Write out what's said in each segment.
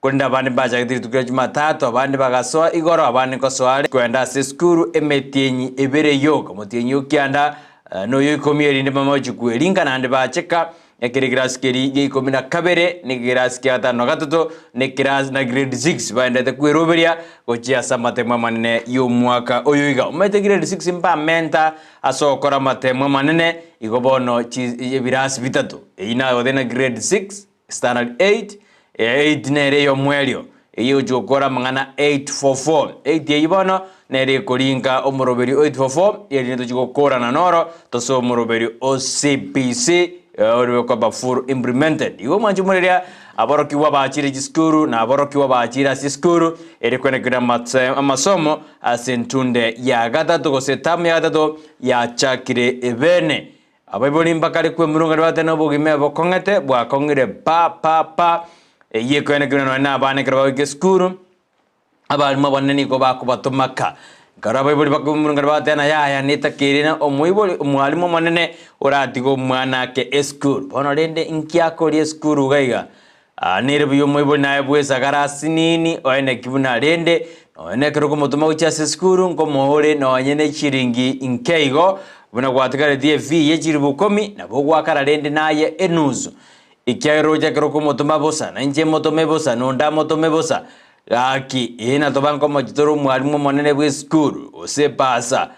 kwenda abandi bachagitiri tukira Jumatatu abandi bagasoa igoro abandi kosoa kwenda se skuru emetienyi ebere yoka motienyi ukianda no yoikomi erinde mama chikuelinga nande bacheka yakirigira skeri yeikomi na kabere ni gira skia 5 ni gira na grade 6 baenda te kweroberia gochia samatema manene yo mwaka oyoiga umete grade 6 mpa menta asokora matema manene igobono ebirasi bitatu ina odena grade 6 standard 8 nere yo mwelio iyo jokora mangana 844 8 yibono nere kolinga omoroberi 844 yeri to jokora na noro to so omoroberi OCPC or ko ba full implemented iwo manjumuria aboroki wa baachire jiskuru na aboroki wa baachira siskuru eri kwene kuna masomo asentunde ya gatatu gose tamu ya gatatu ya chakire ebene abaiboli mbakari kwe murunga rwate no bugime bokongete bwa kongire pa ye kwene kuna na abane kraba jiskuru abalimo banene ko bakubatomaka Karabaiboli bakumurunga rwate na ya nitakirina omuiboli umwalimu manene uratigo mwana ke eschool bono rende inkiakori eschool gaiga nirebe yo muiboli na ebwesa garasi nini oene kibuna rende oene kiroko mutuma ucha eschool ngo mohore no nyene chiringi inkeigo buna gwatikare DV yechiribu 10 na bogwakara rende naye enuzu ikiaro ja kiroko mutuma bosa na nje motome bosa nonda motome bosa Aki ina tobanko mojitoro mwalimu monene bwe school ose pasa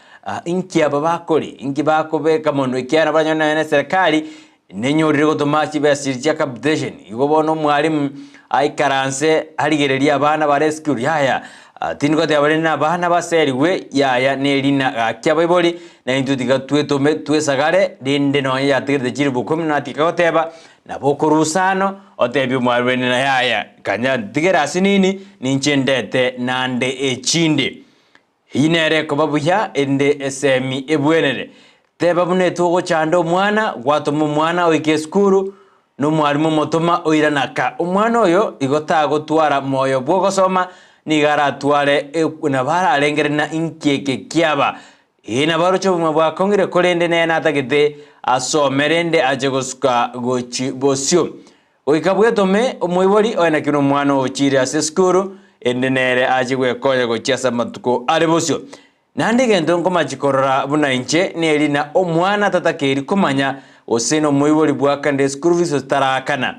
inki ababakori inki bakobeka mono ikiana banyana na serikali nenyorire gotomachi basirya capitation igobono mwalimu aikaranse aligereria abana bare school yaya tiniko tabare na abana baseriwe yaya nelina akyabaiboli na intutika twesagare dinde no ya tigire chiribu 10 na tikoteba na bokorusano otebi mwarwene na yaya kanya tigera sinini ninchindete nande echinde inere ko babuya ende esemi ebwenere teba bune togo chando mwana gwatomo mwana oike skuru no mwarimu motoma oiranaka umwana oyo igotago twara moyo bwogosoma nigara tware na bara arengere na inkeke kiaba ina baro chobu mabwa kongire kolende ne natagete asomerende aje gosuka gochi bosio oikabwe tome omoibori oena kino mwana ochire ase skuru endenere aje gwekoya gochiasa matuko ari bosio nande gendo ngoma chikorora buna inche neri na omwana tatakeri komanya oseno moibori bwakande skuru viso tarakana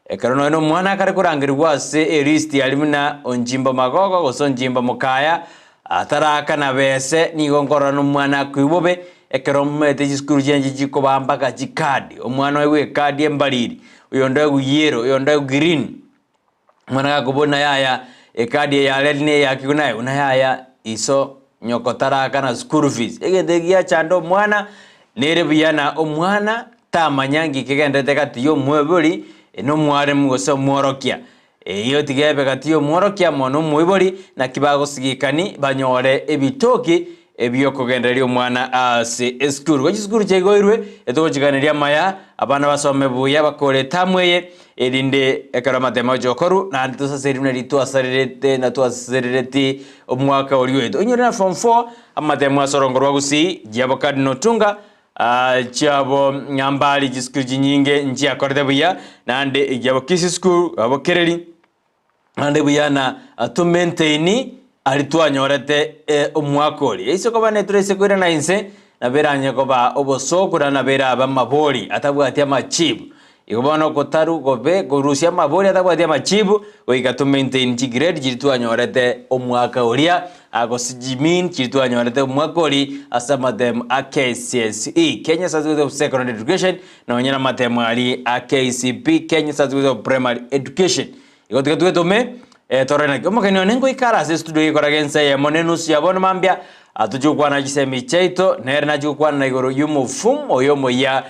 ekarono eno mwana kare kurangirwa ase eristi alimuna onjimba magogo gosonjimba mukaya atarakana bese nigongora no mwana kwibobe ekeromete jiskuru jenji jikobamba ka jikadi omwana wewe kadi embaliri uyonda guyero uyonda green mwana akubona yaya ekadi ya ledne yakikunaye unayaya iso nyokotara kana school fees egendegia chando mwana nere biyana omwana tamanyangi kegendete kati yo mwebuli no mware mugoso mworokia iyo tigebe kati yo mworokia mono mwibuli na kibago sigikani banyore ebitoki ebyo kugenderia omwana ase school kwa school chegoirwe eto chiganiria maya abana basome buya bakore tamweye erinde ekarama tema jokoru na tusasirine litwasarirete na twasarireti omwaka oliweto onyore na form 4 amatema sorongorwa Gusii jabokadi notunga chabo nyambali jiskuji nyinge njia korede buya nande ijabo Kisii school abokereri nande buya na to maintain alitwanyorete omwakori iso ko bane turese kwira na inse na beranye ko ba obosokura na bera bamabori atabwati amachibu igobano kotaru gobe gorusia mabori atabwati amachibu oigato maintain grade jitwanyorete omwaka oria agosijimin jitwanyorete omwakori asamadem KCSE Kenya Certificate of Secondary Education na onyana matemo ali KCP Kenya Certificate of Primary Education igotika tuetome torena como que no nengo ikara se studio ikora gense ya monenus ya bono mambia atujukwa na jisemi cheito nerna jukwa na igoro yumo fum oyomo ya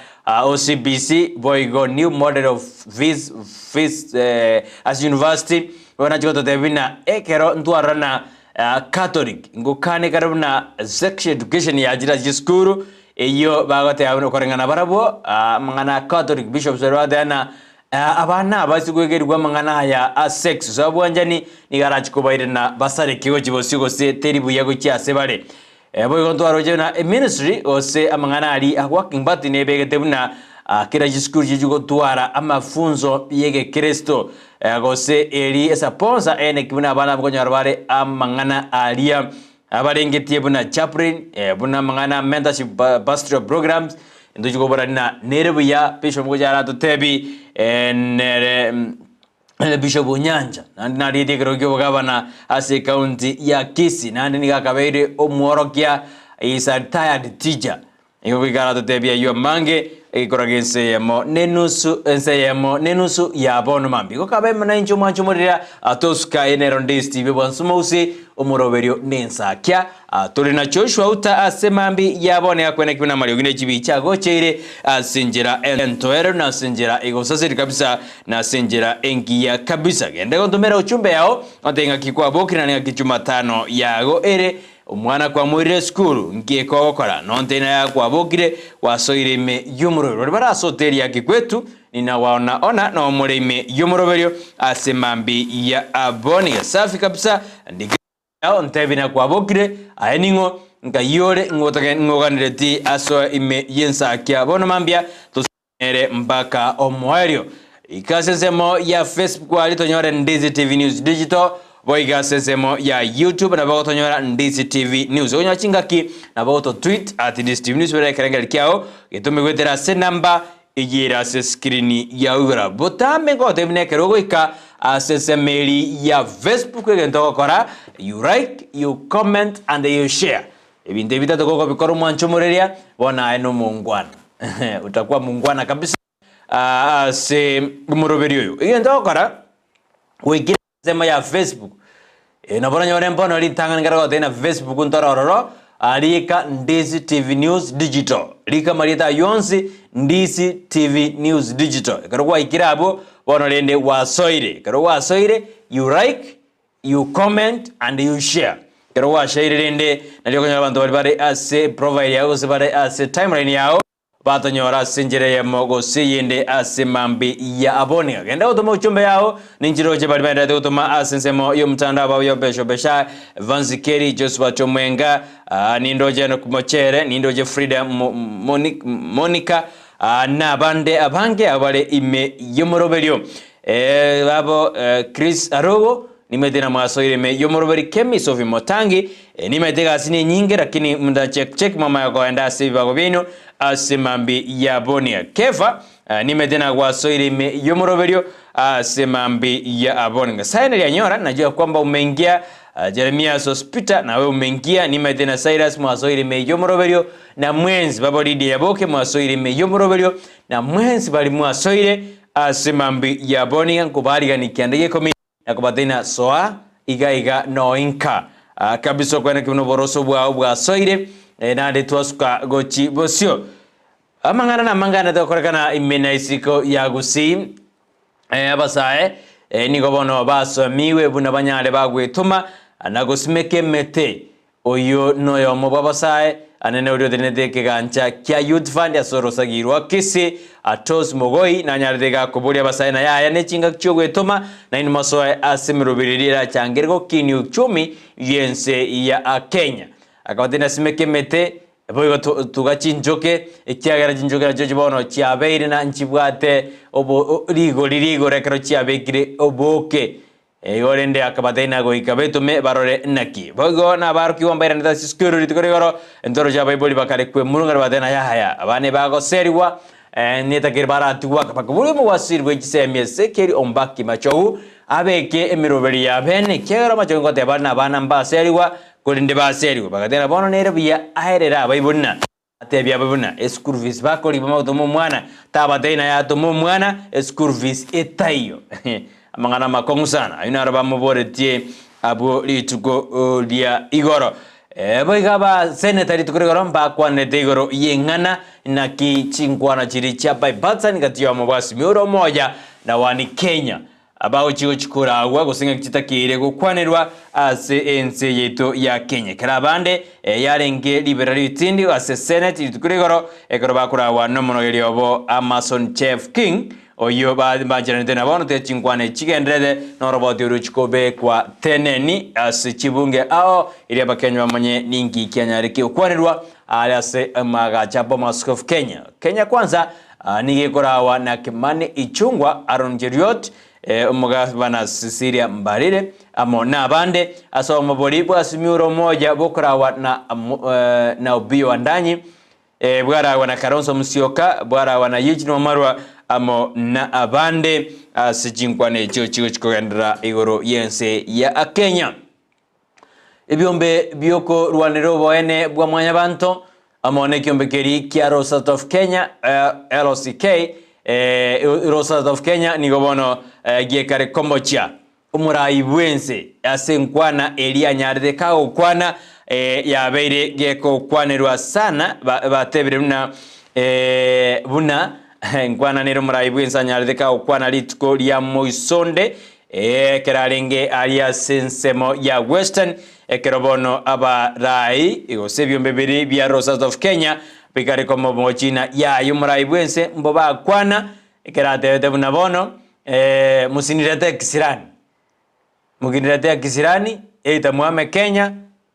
OCBC boygo new model of fees as university wana jikoto tebina ekero ntuarana Catholic ngukane karabuna section education ya ajira jiskuru iyo bagote abano korengana barabo mangana Catholic bishops rwadana abana basigwegerwa mangana ya sex zabwanjani nigarachi kubairena basare kigo kibosigo se teribu yago cyase bare boy gontwaro je na ministry ose amangana ali working but ne begete buna kira jisukuru jijugo tuara amafunzo yege Kristo gose eri sponsor ene kibuna abana bukonyara bare amangana alia abarengetie buna chaplain buna mangana mentorship pastoral programs ndujugo barana nerebuya bishop mujara tutebi nere Bishop Nyanja na ridi kirogyo gavana ase county ya Kisii nandi nikakabeire omworokia is a retired teacher iko bigara tutebia yo mange ikoragense yemo nenusu ya bono mambi ko kabe mana incho mancho morira atosuka enero ndesti be bonsumouse omoroberio Ensakia turi na Joshua uta ase mambi ya bone yakwene kibina mario gine chibi chago cheire asinjira entoero na sinjira igosasiri kabisa na sinjira engia kabisa gende gondomera uchumbe yao otenga kikwa bokira ni Jumatano yago ere umwana kwa mwire skuru ngie kokora nontena ya kwa bokire wasoireme yumuroro barasoteri yake kwetu ninawaona ona na omureme yumurobero asemambi ya aboni safi kabisa ndike yao ntebina kwa bokire ayeningo ngayore ngoganireti aso ime Ensakia bono mambia tusenere mpaka omwerio ikasesemo ya Facebook alitonyore Ndizi TV News Digital boiga sesemo ya YouTube na bago tonyora Ndizi TV News onya chingaki na bago tweet at Ndizi TV News bere kerengel kiao gitume gwetera se number igira se screen ya ura botame go tebine kerogo ika asesemeli ya Facebook gento kora you like you comment and you share ebinde bitatu gogo bikoro mwancho moreria bona eno mungwana utakuwa mungwana kabisa se moroberio yo gento kora wegira sema ya Facebook na bora nyore mbono litanga ngarago tena Facebook ntorororo alika Ndizi TV News Digital lika marita yonsi Ndizi TV News Digital karogwa ikirabo bono lende wasoire karogwa wasoire you like you comment and you share karogwa share lende nalio kanya bantu bari ase provide yao se bari ase timeline yao bato nyora sinjire ya Gusii yende ase mambi ya abonia genda utoma uchumbe yao ninjiroje bari bari utoma asensemo yo mtanda ba yo besho besha Vanzikeri Joshua Chomwenga nindoje no kumochere nindoje Frida Monica na bande abange abale ime yomoroberio babo Chris Arogo nimedena mwasoire me yomoroberi Kemi Sofi Motangi nimedega asini nyingi lakini mda check mama yako enda siva gobino asemambi ya bonia kefa nimedena wasoire me yomoroberio asemambi ya aboninga saina ya nyora najua kwamba umeingia Jeremiah Hospital na wewe umeingia nimedena Cyrus mwasoire me yomoroberio na mwenzi babo Didi Yaboke mwasoire me yomoroberio na mwenzi bali mwasoire asemambi ya boninga nkubaliga nikiandike komi na kubatena soa iga noinka kabiso kwene kibuno boroso bwa soire na de twasuka gochi bosio amangana tokorekana imena isiko ya Gusii abasae niko bono baso miwe buna banyale bagwetuma anagosimeke mete oyo noyo mobabasae anene orio denede kegancha kya youth fund ya soro sagirwa Kisii atos mogoi na nyardega kubulia basae na ya ne chinga chogwetuma na ino masoe asemirubirira changergo kini uchumi yense ya Kenya akabatina simeke mete boyo tugachinjoke ikiagera jinjoke na jojo bono chiabeire na nchibwate obo ligo rekero chiabekire oboke gorende akabatina go ikabetume barore naki bogo na baruki wambaira nda siskuru ritikoro entoro ja bible bakare kwe murunga badena ya haya abane bago seriwa neta kirbara tuwa kapakubulu mu wasirwe chisemye sekeri ombaki macho abeke emiroberi ya bene kera macho ngote bana mba seriwa kolinde ba seriwa bakatena bono nere biya aherera bayibunna atebya babuna school fees bakoli bama tomo mwana tabatena ya tomo mwana school fees etayo amangana makongu sana ayuna araba moboretie abo litugo dia igoro boigaba senatari tukurigoro mba kwa netegoro yengana na kichingwana chiri chapa ibatsa nikatiwa mabasi miuro moja na wani Kenya abao chigo chikura agwa gusinga kitakire gukwanirwa ase ense yeto ya Kenya karabande yarenge liberali itindi ase senate itukurigoro ekoro bakura wa nomonogeri obo Amazon Chef King oyo bajana tena bono te chingwane chigendrede noroboti uruchikobe kwa teneni ase chibunge ao ili abakenywa manye ningi Kenya riki ukwanirwa aliase magachapo Moscow Kenya kwanza nigekorawa na Kimani Ichung'wa Aaron Jeriot umugabana Cecilia Mbarire amo na bande asoma bori bwasimiuro moja bokorawa na Obiyo Wandanyi bwarawa na Karonso Musyoka bwarawa na Eugene Wamalwa amo na abande sijinkwane chigo chikogendera igoro yense ya Kenya. Ebyombe byoko rwaniro boene bwa mwanya banto amone kyombe keri kia Rosat of Kenya LOCK Rosat of Kenya nigobono giekare kombocha umurai bwense asenkwana elia nyarde kao kwana yabeire geko kwanerwa sana batebere buna nkwana nero murai bwense nyarde kao kwana litko lya moisonde kerarenge alia sensemo ya Western kerobono abarai igosebyo mbebiri bya Rosas of Kenya bikare komo mochina ya yumurai bwense mboba kwana kerate buna bono musinirete kisirani mukinirete kisirani muame Kenya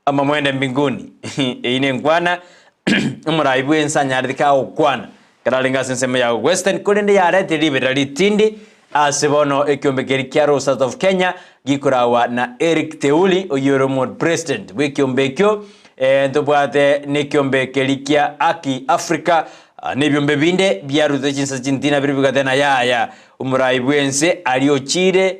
ama mwende mbinguni ine nkwana umurai bwense nyardika okwana keralenga sensemo ya Western kulinde ya rete libera litindi asebono ekiombe kia Rosas of Kenya gikorawa na Eric Teuli oyoromo president wekiombekyo ndobwate nekiombe kia Aki Africa nebyombe binde byarute chinsa chintina biribikatena yaya umurai bwense aliochire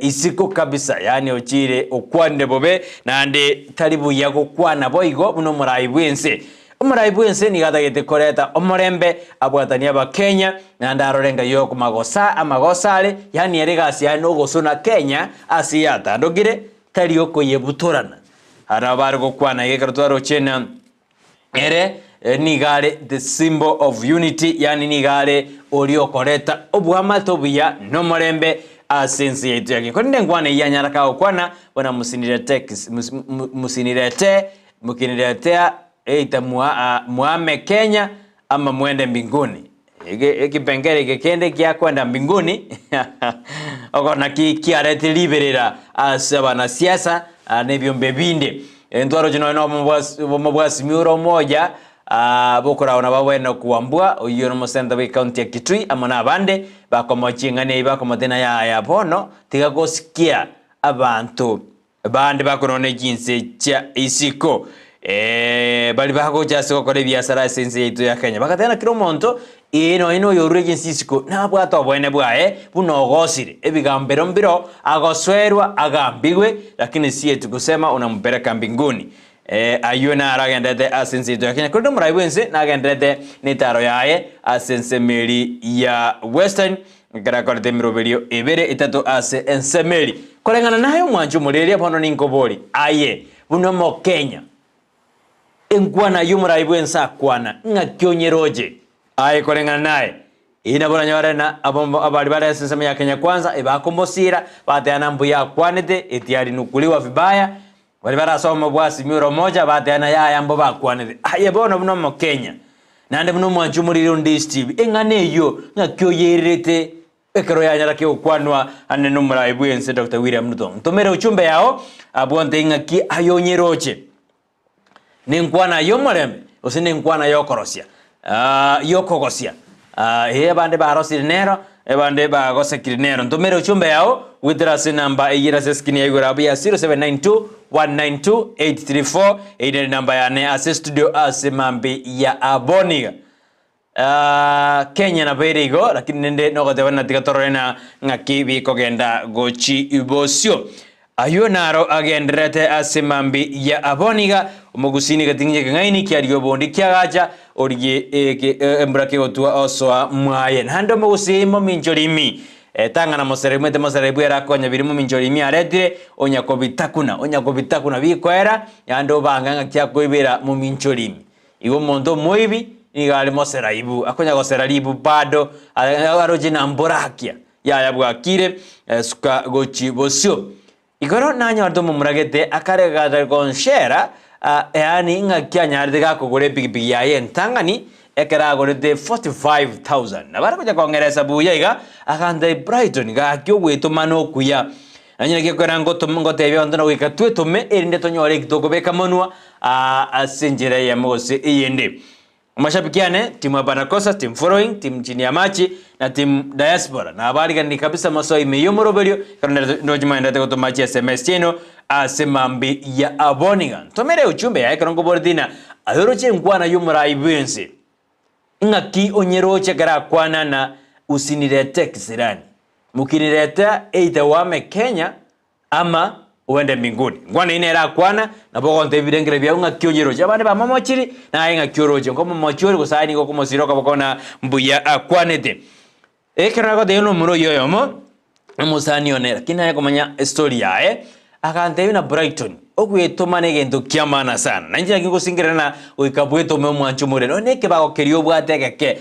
isiko kabisa yani ochire okwande bobe nande taribu yako kwana boigo buno umurai bwense umurai bwense ni gatagete koreta omorembe abwatania ba Kenya nanda arorenga yoko amagosale yani erigasi ya no gosona Kenya asiyata ndogire tari yoko yebutorana arabar go kwana yekartwaro chena ere nigare the symbol of unity yani nigare olio koreta obwamato bya no morembe asensi yetu yake konde ngwane yanyaraka okwana bona mukinirete eita muame Kenya ama mwende mbinguni ekipengere kekende kia kwenda mbinguni okona kiarete liberera asabana siasa nebyombe binde entwaro jino no mobwasi miuro moja bokora ona babwena kuambua oyo no center we county ya Kitui amona abande bakomocingane bakomotena ya bono tigagosikia abantu bande bakonone jinse cha isiko bali bako just kokore biasara sense yetu ya Kenya bakatena kiro monto ino yorure jinse isiko nabwato obwene bwae bunogosire ebigambero mbiro agoswerwa agambigwe lakini siye tukusema unampeleka mbinguni ayuna aragendete asense yetu ya Kenya kundo murai bwense nagendete nitaro yae asense meri ya Western ngara korete miroberio ebere itatu ase ensemeri kolengana nayo mwanju mureria bono ninkobori aye buno mo Kenya enkwana yumurai bwense akwana ngakyonyeroje aye kolengana naye ina bona nyorena abali bare sensema ya Kenya kwanza ebakombosira bateana mbuya kwanete etiari nukuliwa vibaya bali bara soma bwasi miuro moja bateana ya mbo bakwanete aye bona buno mo Kenya nande buno mwanju muriro ndi Steve engane yo ngakyoyerete ekero yanyara ke okwanwa aneno murai bwense Dr. William Ruto ntomere uchumbe yao abonte ngaki ayonyeroche ninkwana yomorembe osine nkwana yokorosia yokogosia bande barosi nero bande bagose kirinero ntomere uchumbe yao withdraw number eyira skini ya igorabia 0792192834 ine number ya ne ase studio ase mambe ya aboniga Kenya na berigo lakini nende nogote wana tigatorena ngaki bikogenda gochi ibosio ayo naro agendrete asemambi ya aboniga umugusini gatinje ngaini kyariyo bondi kyagaja oriye embrake otua oswa mwaye hando mugusimo minjorimi tangana moseremete moserebwera konya birimo minjorimi aretire onyakobitakuna bikwera yando banganga kyakoibera mu minjorimi iwo mondo moibi igale moseraibu akonya goseraibu bado arojina mborakia ya bwakire suka gochi bosio igoro nanya wardo mumuragete akare gada konshera yani ngakia nyarde gakogore bigibigi yaye ntangani ekera gorede 45,000 nabara kujya kongereza buya akande Brighton gakyo weto manokuya nanya gekora ngo tebe ndona wikatwe tome erinde tonyore kitoko beka monwa asenjera ya mose iyende Mashabikiane timu ya Banakosa, timu Following, timu chini ya machi na timu Diaspora. Na habari gani kabisa maso imeyomoroberio kana ndo Jumatano ko tomachi SMS cheno asemambi ya Abonigan. Tomere uchumbe ya karongo bordina adoroche ngwana yumra ibense. Ngaki onyeroche kara kwana na usinirete kisirani. Mukinireta either wame Kenya ama uende mbinguni. Ngwana inera kwana na boko ntevidengere bya ngaki onyeroche abane ba mamochiri na ngaki oroche ngomo mochori ko saini ko komosiroka bokona mbuya akwanete. Ekera ko de no muro yoyomo musani onera kinaye komanya story yae akante na Brighton ogwetomane gento kiamana sana nanjira kingo singirana oikabweto me mwanchu mure no neke bago kerio bwateke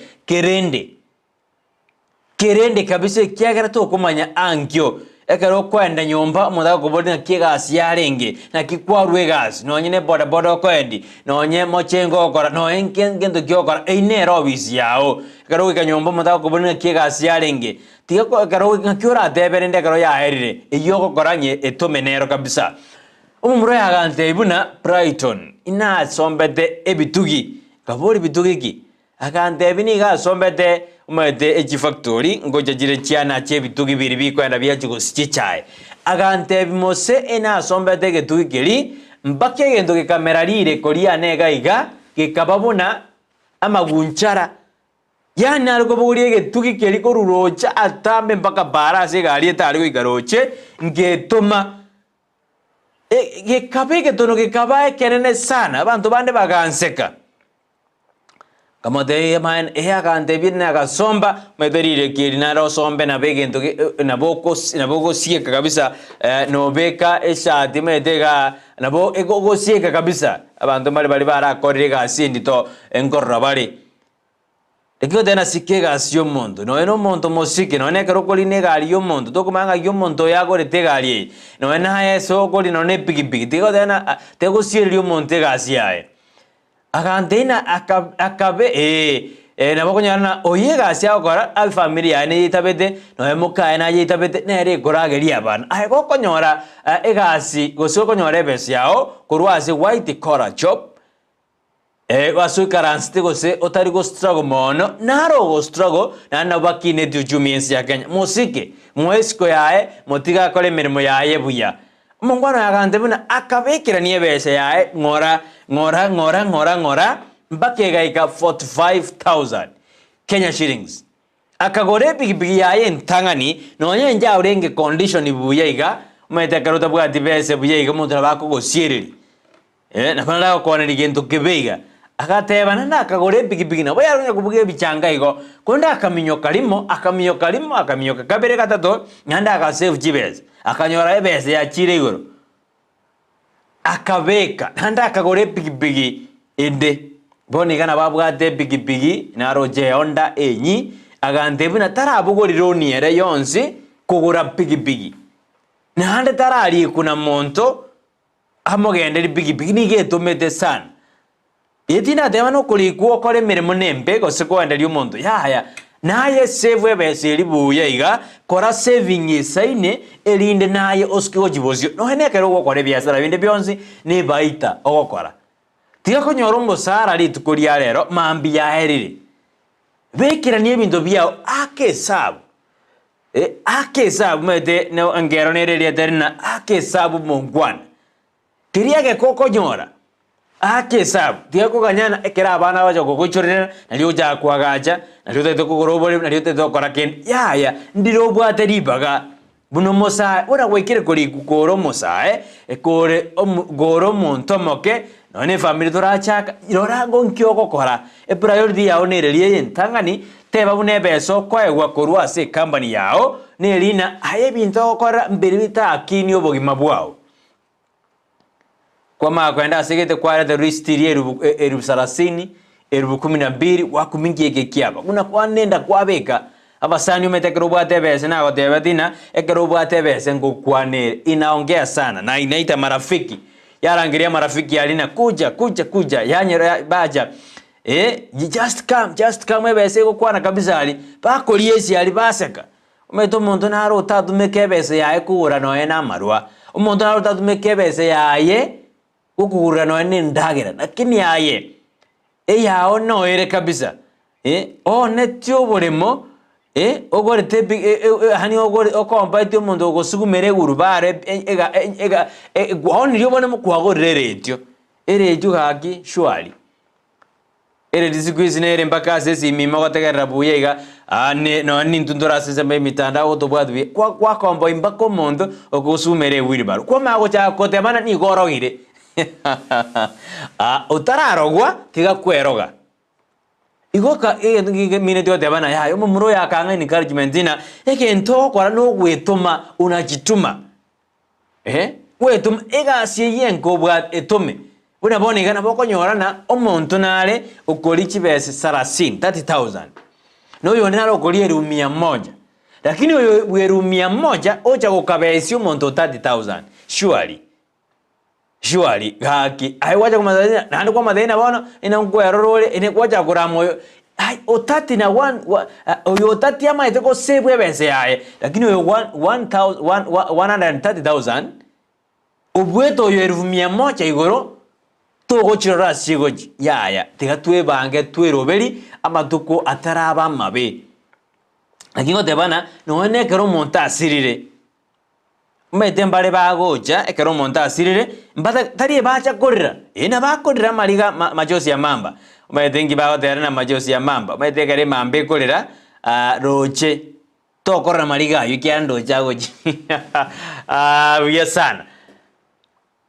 kerende kabisa kiagara to komanya ankyo ekero kwenda nyomba mudaga kubodina kiegasi yarenge na kikwarwe gas no nyine boda boda kwendi no nye mochengo okora no ngento kyokora einero obisi yao ekero ikanyomba mudaga kubodina kiegasi yarenge tiga ko ekero ngakyora deberende ekero yaherire eyoko koranye etomenero kabisa umumuro yagante ibuna Brighton ina sombete ebitugi kabori bitugi akante ebini ga sombete umete echi factory ngoja jire chiana che bitugi biri kwenda byachigo sichichae akante bimose ina sombete getugi keri mbake gendo ke kamera rire koria nega iga ke kababuna amagunchara yana algo buguriye getugi keri ko rurocha atambe mpaka barase gari etari igaroche ngetoma Gekabe tono gekabae kenene sana abantu bande baganseka kama de man akante binna ga somba meberire kiri na ro sombe na begento na boko sieka kabisa no beka eshati medega na bo ego sieka kabisa abantu bali bara korega sindi to enkorra bali Ekyo tena sikega sio mondo no eno mondo mosike no ne kero koli ne gali yo mondo to kumanga yo mondo yago le tegali no ena haya so koli no ne pigi tigo tena tego sieri yo monte gasiae akantena akabe na bokonyana oye gasia okora al familia ne itabete no emuka ena itabete ne re korageri abana ai gokonyora egasi gosokonyora besiao kurwase white collar job wasu karanste go se otari go struggle mono naro go struggle na bakine du jumiensi ya Kenya musike mwesko yae motiga kole mirimo yae buya mungwano yakante buna akabekira niye bese yae ngora mbake gaika 45,000 Kenya shillings akagore pigi yae ntangani nonye nja urenge condition buya iga umete karota bwa divese buya iga mutara bako go siereri na bana ko na ligento kebeiga akateba nanda akagore pigi na boya runya kubuge bichanga igo konda akaminyo akaminyo kabere katato nanda akasave jibes akanyora ebese ya chire igoro akabeka nanda akagore pigi ende boni kana babwate pigi na roje onda enyi agantebuna tarabugori roni ere yonsi kugura pigi nanda tarari kuna monto amogende pigi ni getomete sana Yetina demano kulikuwa kole mirimo nembe goseko enda lyomondo yaya naye save ebese libuya iga kora saving isaine elinde naye oskiwo jibozio no henekero gukora biasara binde byonsi ni baita ogokora tiga konyora umusara litukuria rero mambi ya herire bekira ni ebinto byao akesabu akesabu mete no ngero nereria terina akesabu mongwana kiriage kokonyora akesabu tiga kuganyana ekera abana baje gogochorera nalyo ja kwagaja nalyo tete kugorobole nalyo tete gukora ken yaya ndiro bwate ribaga buno mosa ora wekire kuri gukoro mosa ekore goro monto moke none family torachaka irorango nkyo gukora priority yao nererie ntangani teba bune beso kwaegwa korwa se company yao nerina ayebinto gukora mbere bita akini obogima bwao kwa makwenda segete kwa the restiri eru sarasini eru 12 wakumingi egekiaba kuna kwa nenda kwa beka abasani umetekero bwatebese na gotebetina ekero bwatebese ngokwane inaongea sana na inaita marafiki yarangiria marafiki alina kuja yanyera baja just come ebese gokwana kabisa ali bakoliesi ali baseka umeto muntu naro utatu mekebese yae kuura no ena marwa umuntu naro utatu mekebese yae ukugura no ene ndagira lakini yaye yao no ere kabisa netio boremo ogore tepi hani ogore okompaiti omonto ogosugumere urubare ega oni rio bone kwagorere retio eretio gaki shwari ere disikuizi nere mpaka sesi mima gotegerera buya iga no nintundora sese mbe mitanda otobwatbi kwa kombo imbako mondo ogosumere wiribaru kwa mago cha kotebana ni gorogire utararogwa tiga kweroga igoka minute otebana yayo mumuro yakanga encouragement ina ekento okora no gwetuma unajituma gwetuma egasie yenko bwa etome buna boni gana bokonyorana omonto nare okori chibese 30,000 no yo naro okori eru 100 lakini weru 100 ocha gukabesi omonto 30,000 surely haki ai wacha kumadhaina nandi kwa madhaina bono ina ngwerorore ine kwacha kuramoyo ai otati na oyo otati ama iteko save ebense yae lakini oyo 130,000 obweto oyo eru 100 igoro togo chirora sigoji yaya tiga twebange tweroberi amatuko ataraba mabe lakini otebana noone kero monta asirire mete mbare bagocha ekero monta asirire mbata tari bacha korira ina bakorira mariga majosi ya mamba mete ngi bagotera na majosi ya mamba mete kare mambe korira roche tokorra mariga yukiando chagoji buya sana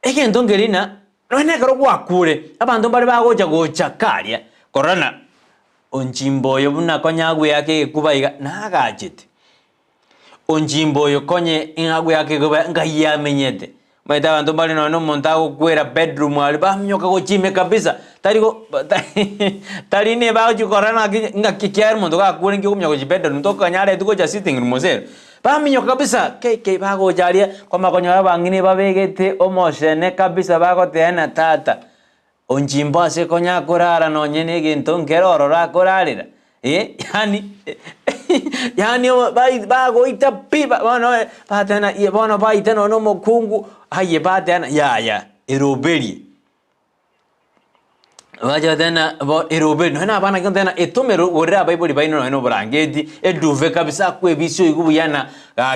eke ndongerina noene kero gwakure abantu mbare bagocha gocha karia korana onchimboyo buna konyagwe yake kubaiga nagachete onjimboyo konye ingagwe yake kuba ngaya menyete maita abantu bali no montago kwera bedroom ali bamnyoka go chime kabisa tari ne ba jukorana ngakikyar mondo ga kure ngi kumnya go bedroom to kanyare tuko ja sitting room zero bamnyoka kabisa ke bago jaria kwa makonya bangine babegete omoshene kabisa bago tena tata onjimbo ase konya kurara no nyene ginto ngeroro ra kurarira yani bago ita piba bono patana ye bono baita no mokungu haye patana ya eroberi waja tena bo eroberi no na bana tena etomero gorera bible baino no brangeti eduve kabisa kwebisyo igubuyana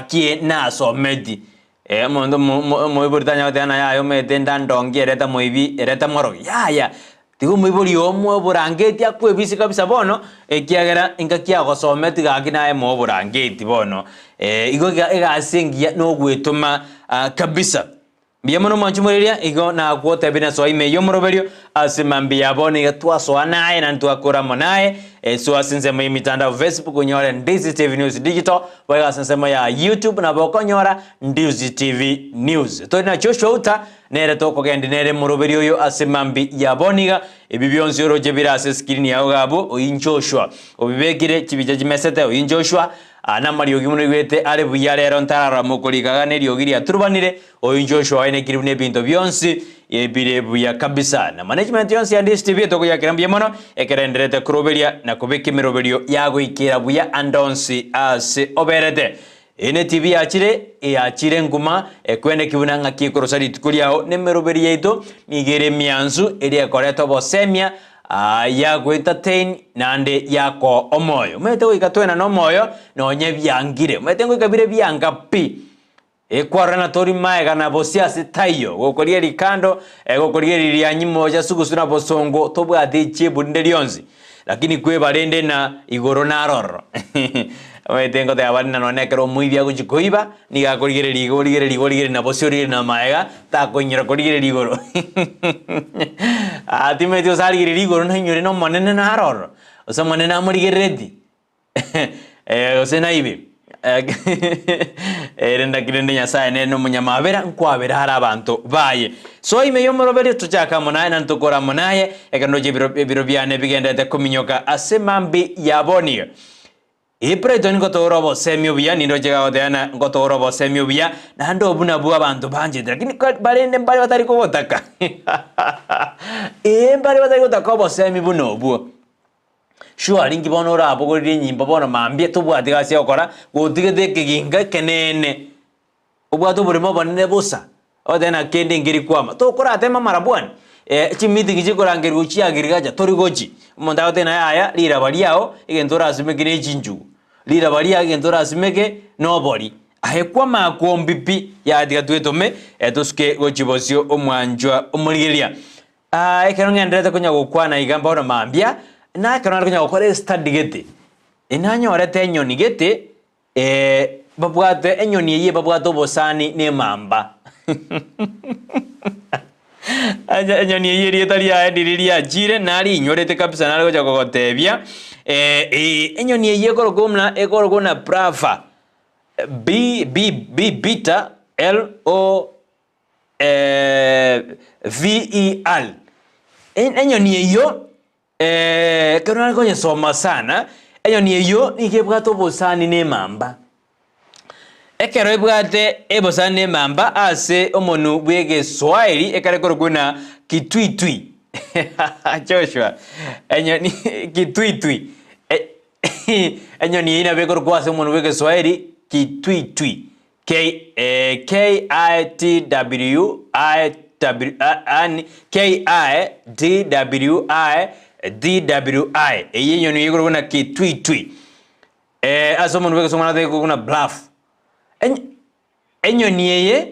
kie naso medi mondo mo Brighton tena ya yo metenda ndongi ereta moibi ereta moro ya tigo mwibori omwe burangeti akwebisi kabisa bono ekiagera ingakia gosometi gakina emo burangeti bono igo egasengia no gwetuma kabisa biamono manchumureria igo na kwota bina so ime yomoroberio asimambia bono igatwaso anaye na ntwakora monaye so asinze mu mitandao Facebook nyora Ndizi TV News Digital bwa asinse ya YouTube na bokonyora Ndizi TV News to na Joshua uta nere toko gendi nere moroberio yo asimambi ya boniga ebibyonzi oroje birase screen yawo gabo oyinjoshua obibegire kibijaji mesete oyinjoshua ana Mario gimuno gwete are buyare ron tarara mokori kagane ryogiri aturubanire oyinjoshua ene kiribune binto byonsi ebire buya kabisa na management yonsi ya Ndizi TV toko yakirambye mono ekerenderete kuroberia na kubeke miroberio yago ikera buya andonsi ase oberete ene TV yachire nguma kwene kibunanga kikorosari tukuliao nemeroberi yeito nigere mianzu eri akoreto bosemia ya go entertain nande yako omoyo mete ikatwena no moyo no nye byangire mete ngo ikabire byanga pi ekwarana tori maega na bosia sitayo gokoria likando gokoria lilianyimo ja sugusuna bosongo tobwa deche bundelionzi lakini kwe barende na igoro na roro tengo te abarina no nekero muy bia guchikoiba ni ga korigere ligore na bosori na maega ta koñera korigere ligoro ati me dio sali ligoro no nyore no monene na aror o sea monene amorigere redi o sea naibe erenda kirende nyasaye ne no munyamabera nkwabera hari abantu baye so ime yo morobere tuchaka monaye na ntokora monaye ekano je biro byane bigendete kuminyoka asemambi yaboniyo Brighton ngotorobo semio bia nindo chega oteana ngotorobo semio bia na ndo buna bua bantu banje lakini barende mbali batari ko botaka mbali batari ko takobo semi buno buo sure lingi bono ra bogo ri nyimbo bono mambie to bua diga se okora gotige de kiginga kenene obwa to burimo bonene busa odena kende ngiri kwama to kora tema marabwan chimiti kichikorangeru chiagirigacha tori gochi omonto agotena yaya riraba riao egento orasimeke na echinchugu riraba ria egento orasimeke nobori ahekwa makombipi yatiga twetome tosuke gochibosio omwanjwa omorigeria ekero ng'enderete konya gokwana iga mbona mambia na ekero konya gokora study gete enanyorete enyoni gete babwate enyoni eye babwate obosani ne mamba enyoni eye rieta ria ndiriria jire nari inyorete kabisa nari gocha gogotebia enyoni eye ekorogona brava beta LOVER enyoni eyo kero nari gonya soma sana enyoni eyo nigebwate obosani ne mamba ekero ebwate ebosani ne mamba ase omonu bwege Swahili ekare koroguna kitwitwi Joshua enyoni kitwitwi enyoni ina beko kwase omonu bwege Swahili kitwitwi KITWI eyenyoni yekoroguna kitwitwi ase omonu bwege somana tekoguna bluff enyoni eye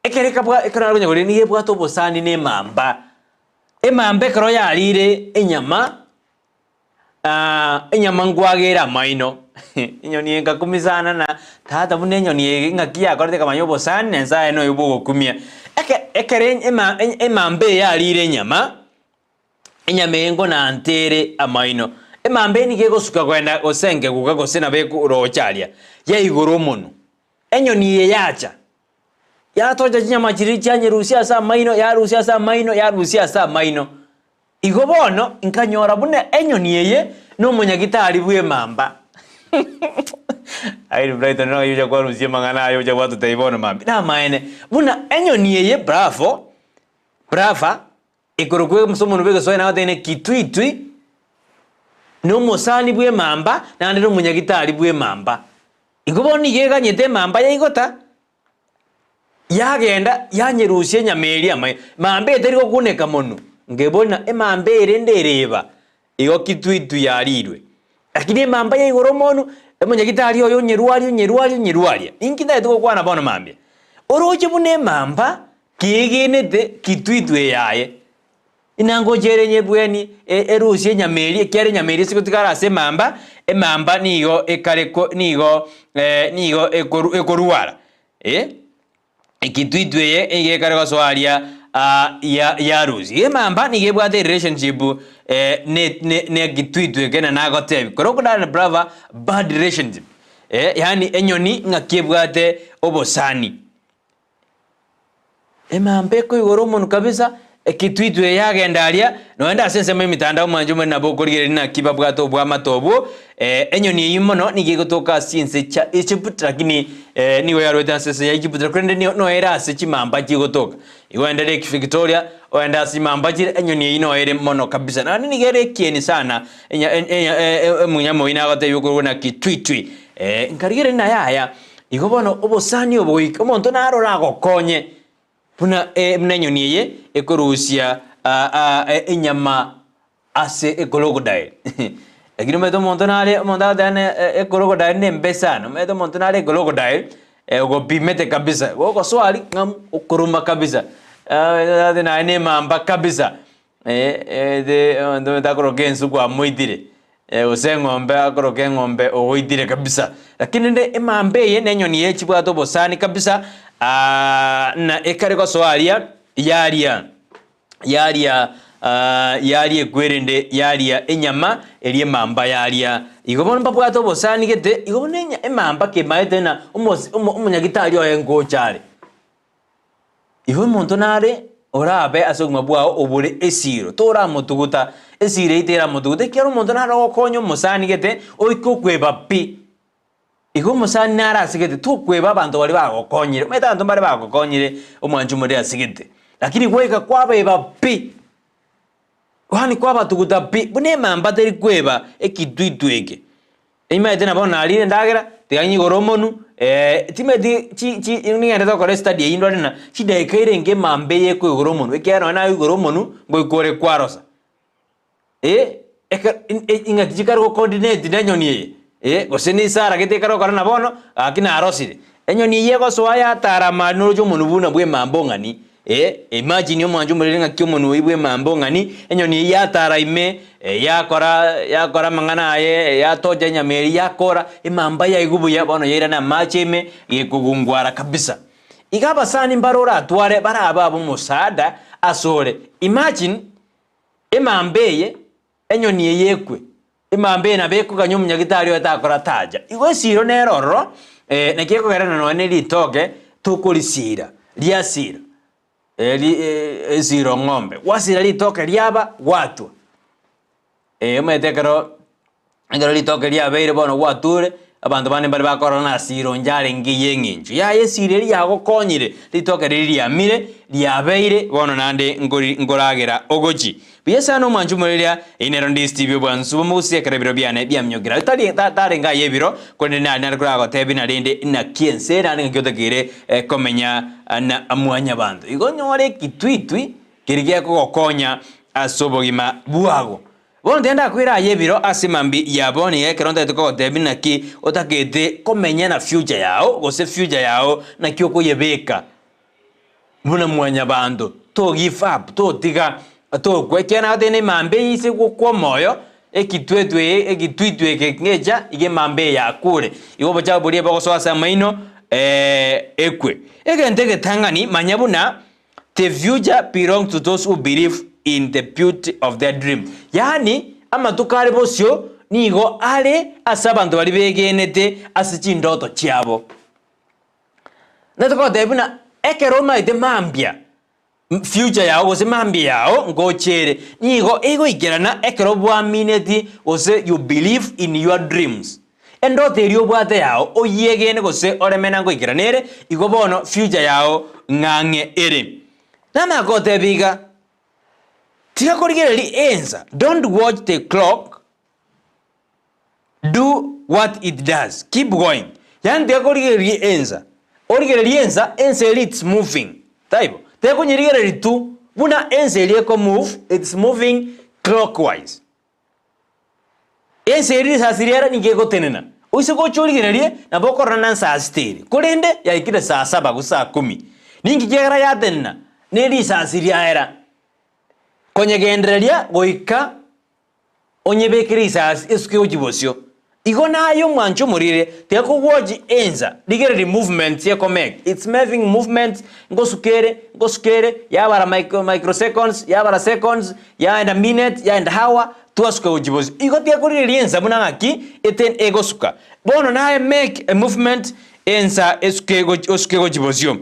ekero nyagore ni ebwato obosani ne mamba emamba ekero yarire enyama ngwagera maino enyoni engakumisana na tata bune enyoni ngaki yakorete kamanyo obosani nensa eno yobogokumia ekere emamba yarire enyama engo na ntere amaino emamba ni gegosuka kwenda osenge guka gosena bekorocharia ya igoro mono enyoni ye yacha yatoja chinyama chiri chanyerusia sa maino yarusia sa maino igo bono nkanyora bune enyoni yeye no munyagitari bwe mamba ai Brighton no yuja kwa rusia mangana ayo ja watu taibono mambi na maene buna enyoni yeye brava ikorokwe musomo nubege soya na tene kitwitwi no mosani bwe mamba na ndero munyagitari bwe mamba igoboni yeganyete mamba yaigota yagenda yanyerusie nyameria mamba eteriko kuneka mono ngebona emamba erendereba igo kitwitu yarirwe lakini mamba yaigoro mono emunyagitari oyo nyerwaria inkida etoko kwana bono mambia oroche bune mamba kigenete kitwitu yaye inango jerenye bweni erusie nyameria kyare nyameria sikotikara ase mamba emamba nigo ekareko nigo ekoruara ikitwitwe ye ekareko soaria ya rusi emamba nigebwate relationship ne kitwitwe kena nagotebi korokudana brava bad relationship yani enyoni ngakibwate obosani emamba eko igoro monu kabisa kitwitwe yagendaria noenda sensema mitandao manjume nabo korigere na kibabwato bwa matobo enyoni yimono nigigotoka sinse cha Egypt lakini niwe yarweta sense ya Egypt kwende no era se chimamba kigotoka iwenda Lake Victoria oenda simamba chire enyoni yino ere mono kabisa na nigere kieni sana munyamo ina gote yuko na kitwitwi nkarigere na yaya igobono obosani oboik omonto narora gokonye buna mnenyoni ye ekorusia enyama ase ekologodile lakini meto montonale mondadane ekologodile nembesana meto montonale ekologodile go pimete kabisa go swali ngam okuruma kabisa na ene mamba kabisa ndo takorogensu kwa moidire osengombe akoroke ngombe oidire kabisa lakini nde emambe ye nenyoni ye chibwato bosani kabisa na ekareko soalia yaria ekwerende yaria enyama elie mamba yaria igobona babwato bosani gete igobona emamba ke maete na umunyagitari oye ngochare iho monto nare orabe asoguma bwao obure esiro tora mutuguta esire itera mutuguta kero monto nare okonyo musani gete oiko kweba pi igo musani nara asigete tukweba abantu bali bagokonyire meta abantu bali bagokonyire omwanju muri asigete lakini kweka kwabeba pi wani kwaba tuguta pi bune mamba teri kweba ekitwitweke Imagine na bona ali ndagera tiganyi goromonu timedi chi ngende to kore study indo na chida ikaire nge mambe ye ko goromonu ekero na goromonu ngo ikore kwarosa inga jikaro ko coordinate nanyoni goseni sara gete karo kora na bono akina arosire enyoni ye go so ya tara manu jo munu buna bwe mambongani imagine omwanju murenga kyomuntu ibwe mambongani enyoni ya tara ime yakora mangana aye yatoja nyameri yakora imamba ya igubu ya bono yera na macheme yekugungwara kabisa igaba sani mbarora atware baraba abo musada asore imagine imambeye enyoni yekwe imambe na beko kanyo munyagitari atakora taja igwe siro neroro nakeko garana no ne litoke tukulisira liasira zero ng'ombe wasira litoke liaba watu umetekero ngero litoke liabeire bono wature abantu bane bari bakora na siro njare ngiye nginju ya yesire liago konyire litoke liamire liabeire bono nande ngoragera ogochi biesa no manju mureria inero Ndizi TV bwansu musie karebiro byane byamnyogira tari nga yebiro kone na kurago tebi na rinde na kiense na ngyotegire komenya na amwanya bantu igonyore kitwitwi kirigia kugokonya asobogima buago bono tenda kwira yebiro asimambi yaboni ekeronda tuko tebi na ki otakete komenya na future yao gose future yao na kyoko yebeka muna mwanya bantu to give up to tiga to kwekena tene mambe ise kwa moyo ekitwitwe kengeja ige mambe ya kure igo bacha burie bako so asa maino ekwe egentege tangani manyabuna the future belongs to those who believe in the beauty of their dream yani ama tukari bosyo nigo ale asabantu bali begenete asichi ndoto cyabo natoko debuna ekeroma ide mambia future yao gose mambi yao ngochere nigo ego igerana ekero bwa minute gose you believe in your dreams endo terio bwate yao oyegene gose oremena ngo igeranere igo bono future yao ngange ere nama gote biga tika korigeri enza don't watch the clock do what it does keep going yani tika korigeri enza origeri enza it's moving taibo teko nyirigere tu buna enseli ko move it's moving clockwise enseli sasiriera nigego tenena usiko chorigererie na bokora nan sa steri kurende ya ikire saa 7 ku saa 10 ningi jegera ya tenna neri sasiriera konyegendereria goika onyebekiri sas esuke ojibosyo igo nayo mwancho murire teko woji enza ligere movement ye make it's moving movement ngosukere yabara microseconds yabara seconds ya in a minute ya in a hour tuasuke ujibozi igo teko rienza munangaki eten egosuka bono naye make a movement enza esuke ujibozio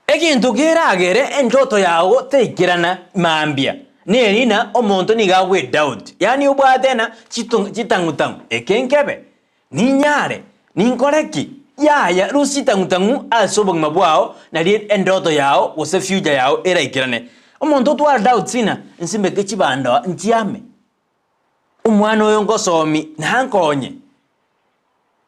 ekintu geragere enjoto yawo teikirana mambia nerina omonto nigawe doubt yani ubwatena chitangutangu ekenkebe ninyare ninkoreki ya rusitangutangu asobogma bwao na rie endoto yao wose future yao era ikirane omonto twa doubt sina nsimbe kechibanda ntiame umwana oyo ngosomi nankonye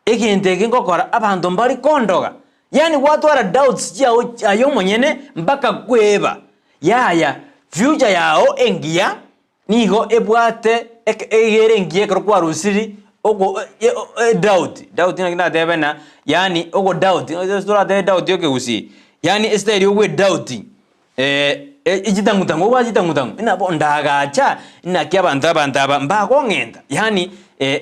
ekintege ngokora abantu mbali kondoga yani watu ara doubts yao ayo monyene mpaka kweba ya future yao engia nigo ebwate egere engie kwa rusiri ogo doubt ina debena yani ogo doubt sura de doubt yoke Gusii yani esteri ogo doubting ijitangutango wajitangutango ina bondagacha ina kyabandaba mbago ngenda yani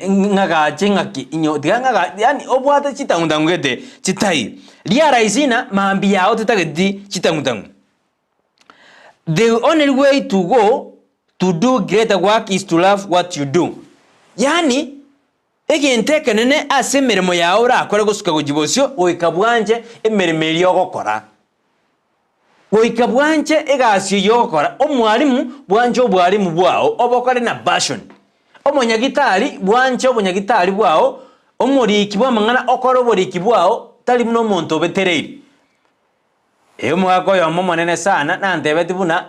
ngagache ngaki inyo diganga yani obwate chitangutango gete chitai liara isina mambi yao tutagedi chitangutango. The only way to go to do greater work is to love what you do. Yani egenteke nene asemeremo yawe rakora gusuka kujibosyo oikabwanje emeremeri yogokora oikabwanje egasi yogokora omwarimu bwanje obwarimu bwao obokore na passion omonyagitari bwanje obonyagitari bwao omuriki bwamangana okoro boriki bwao tali muno monto betereri mwako yo monene sana na ndebeti buna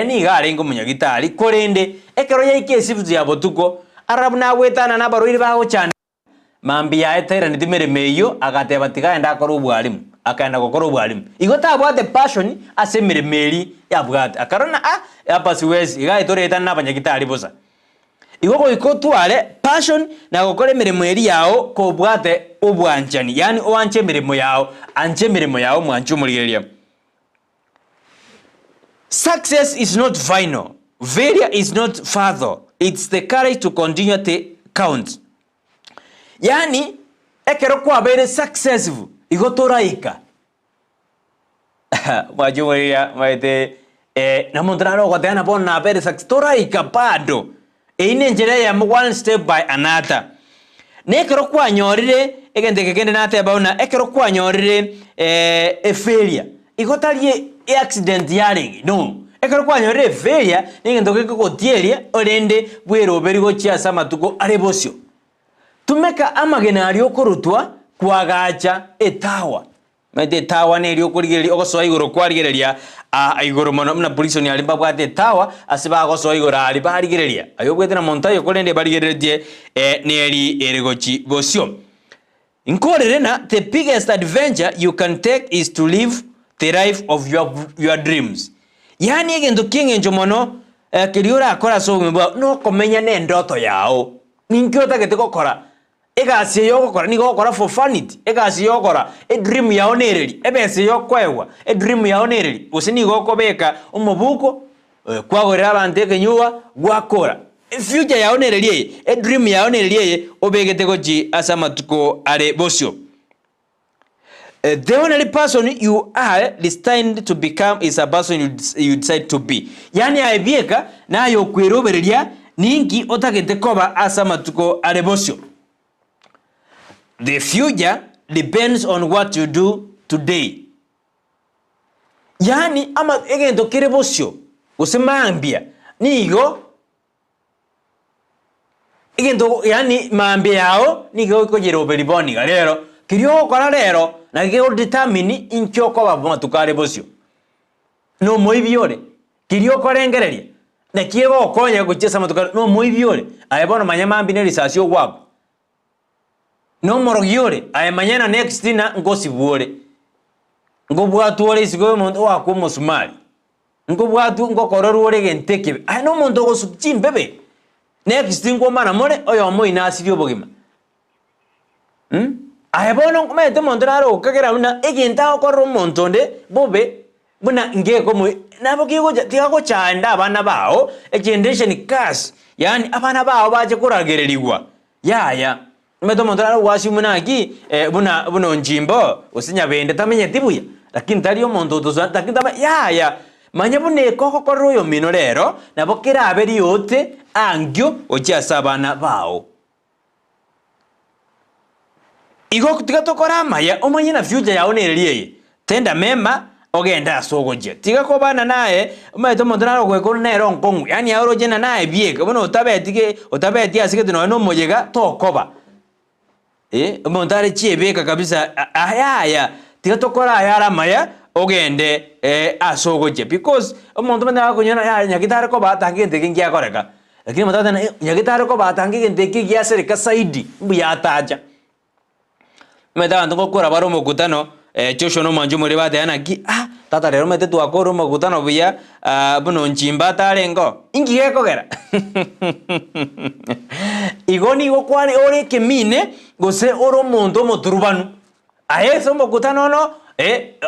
ni gare ngo munyagitari korende ekero ya ikesifuzu ya botuko arabu na gwetana na baroi bago cyane mambi ya etera nitimere meyo agateba tiganda akora ubwalimu akaenda gukora ubwalimu igota abwate passion asemere meri yabwate akarona apa siwezi igaitoreta n'abanyagitari bosa igoko ikotware passion na gukora imirimo eri yao ko bwate ubwanjani yani owanche imirimo yao anje imirimo yao mwanchu murigeria. Success is not final, failure is not further, it's the courage to continue to count. Yani ekero kwa bere successful igotoraika majumaria maite na mondrano gotena bona bere success toraika bado ine njere ya one step by another nekero kwa nyorire egende kegende nate bauna ekero kwa nyorire failure igotarie accident yari no ekero kwa nyorire failure ningendo kekogotieria orende bwero berigo chiasa matuko arebosio tumeka amagena ari okorutwa kwagacha etawa mede etawa ne ri okurigeri ogosoa igoro kwarigereria igoro mono na prison yali babwate etawa asiba gosoa igoro ari barigereria ayo gwetena montayo kolende barigererie ne eri erigochi bosio inkorerena the biggest adventure you can take is to live the life of your dreams yani egendo kingenjo mono kiriora akora so mbo no komenya ne ndoto yao ninkyo tagete gokora egasi yokora ni gokora for vanity egasi yokora dream yao nereri ebese yokwewa dream yao nereri usini gokobeka umubuko kwagorera abante kenyuwa gwakora future yao nereri dream yao nereri obegete goji asamatuko are bosio. The only person you are destined to become is a person you decide to be. Yani aibieka na yokwerobereria ningi otagete koba asamatuko are bosio. The future depends on what you do today. Yani ama egendo kirebosio usemambia nigo egendo yani mambia yao nigo kogero beriboni galero kirio kora lero na kigo determine incho ko bavuma tukarebosio no moibiore kirio korengereria na kiego konya guchesa matukare no moibiore ayebono manyamambi ne risasio gwako no morogiore ay mañana next dina ngosibuore ngobwatu ore sigo muntu wako musumali ngobwatu ngokororuore genteke ay no muntu go subchimbebe next ngo mana more oyo mo inasibyo bogima ay bono kumete muntu raro kagera una egenta okoro muntu nde bobe buna ngeko mo nabo kigo tiago chanda abana bao generation cash yani abana bao baje kuragereriwa ya meto montra wasi munaki buna njimbo usinya bende tamenye tibuya lakini tali omonto to lakini tama ya manya bune koko koroyo mino rero nabo kira aberi yote angyo ocha sabana bao igo kutika tokora maya omanye na future yawo nereriye tenda mema ogenda sogoje tiga ko bana naye meto montra gweko nero nkongu yani yaroje na naye bieka bono otabeti asike no mojega tokoba montare chiebeka kabisa aya tigatokora ayara maya ogende asogoje because omuntu manda akonyona ya nyagitare ko batangiye ndege akoreka lakini mutata nyagitare ko batangiye ndege giasereka saidi mbuya ataja meda ndo gukora baro mugutano chosho no manju muri bade anaki tata rero mete twakoro mugutano buya buno njimba tarengo ingiye kogera igoni gokwani ore kemine gose oro mondo moturubanu ayeso mugutano no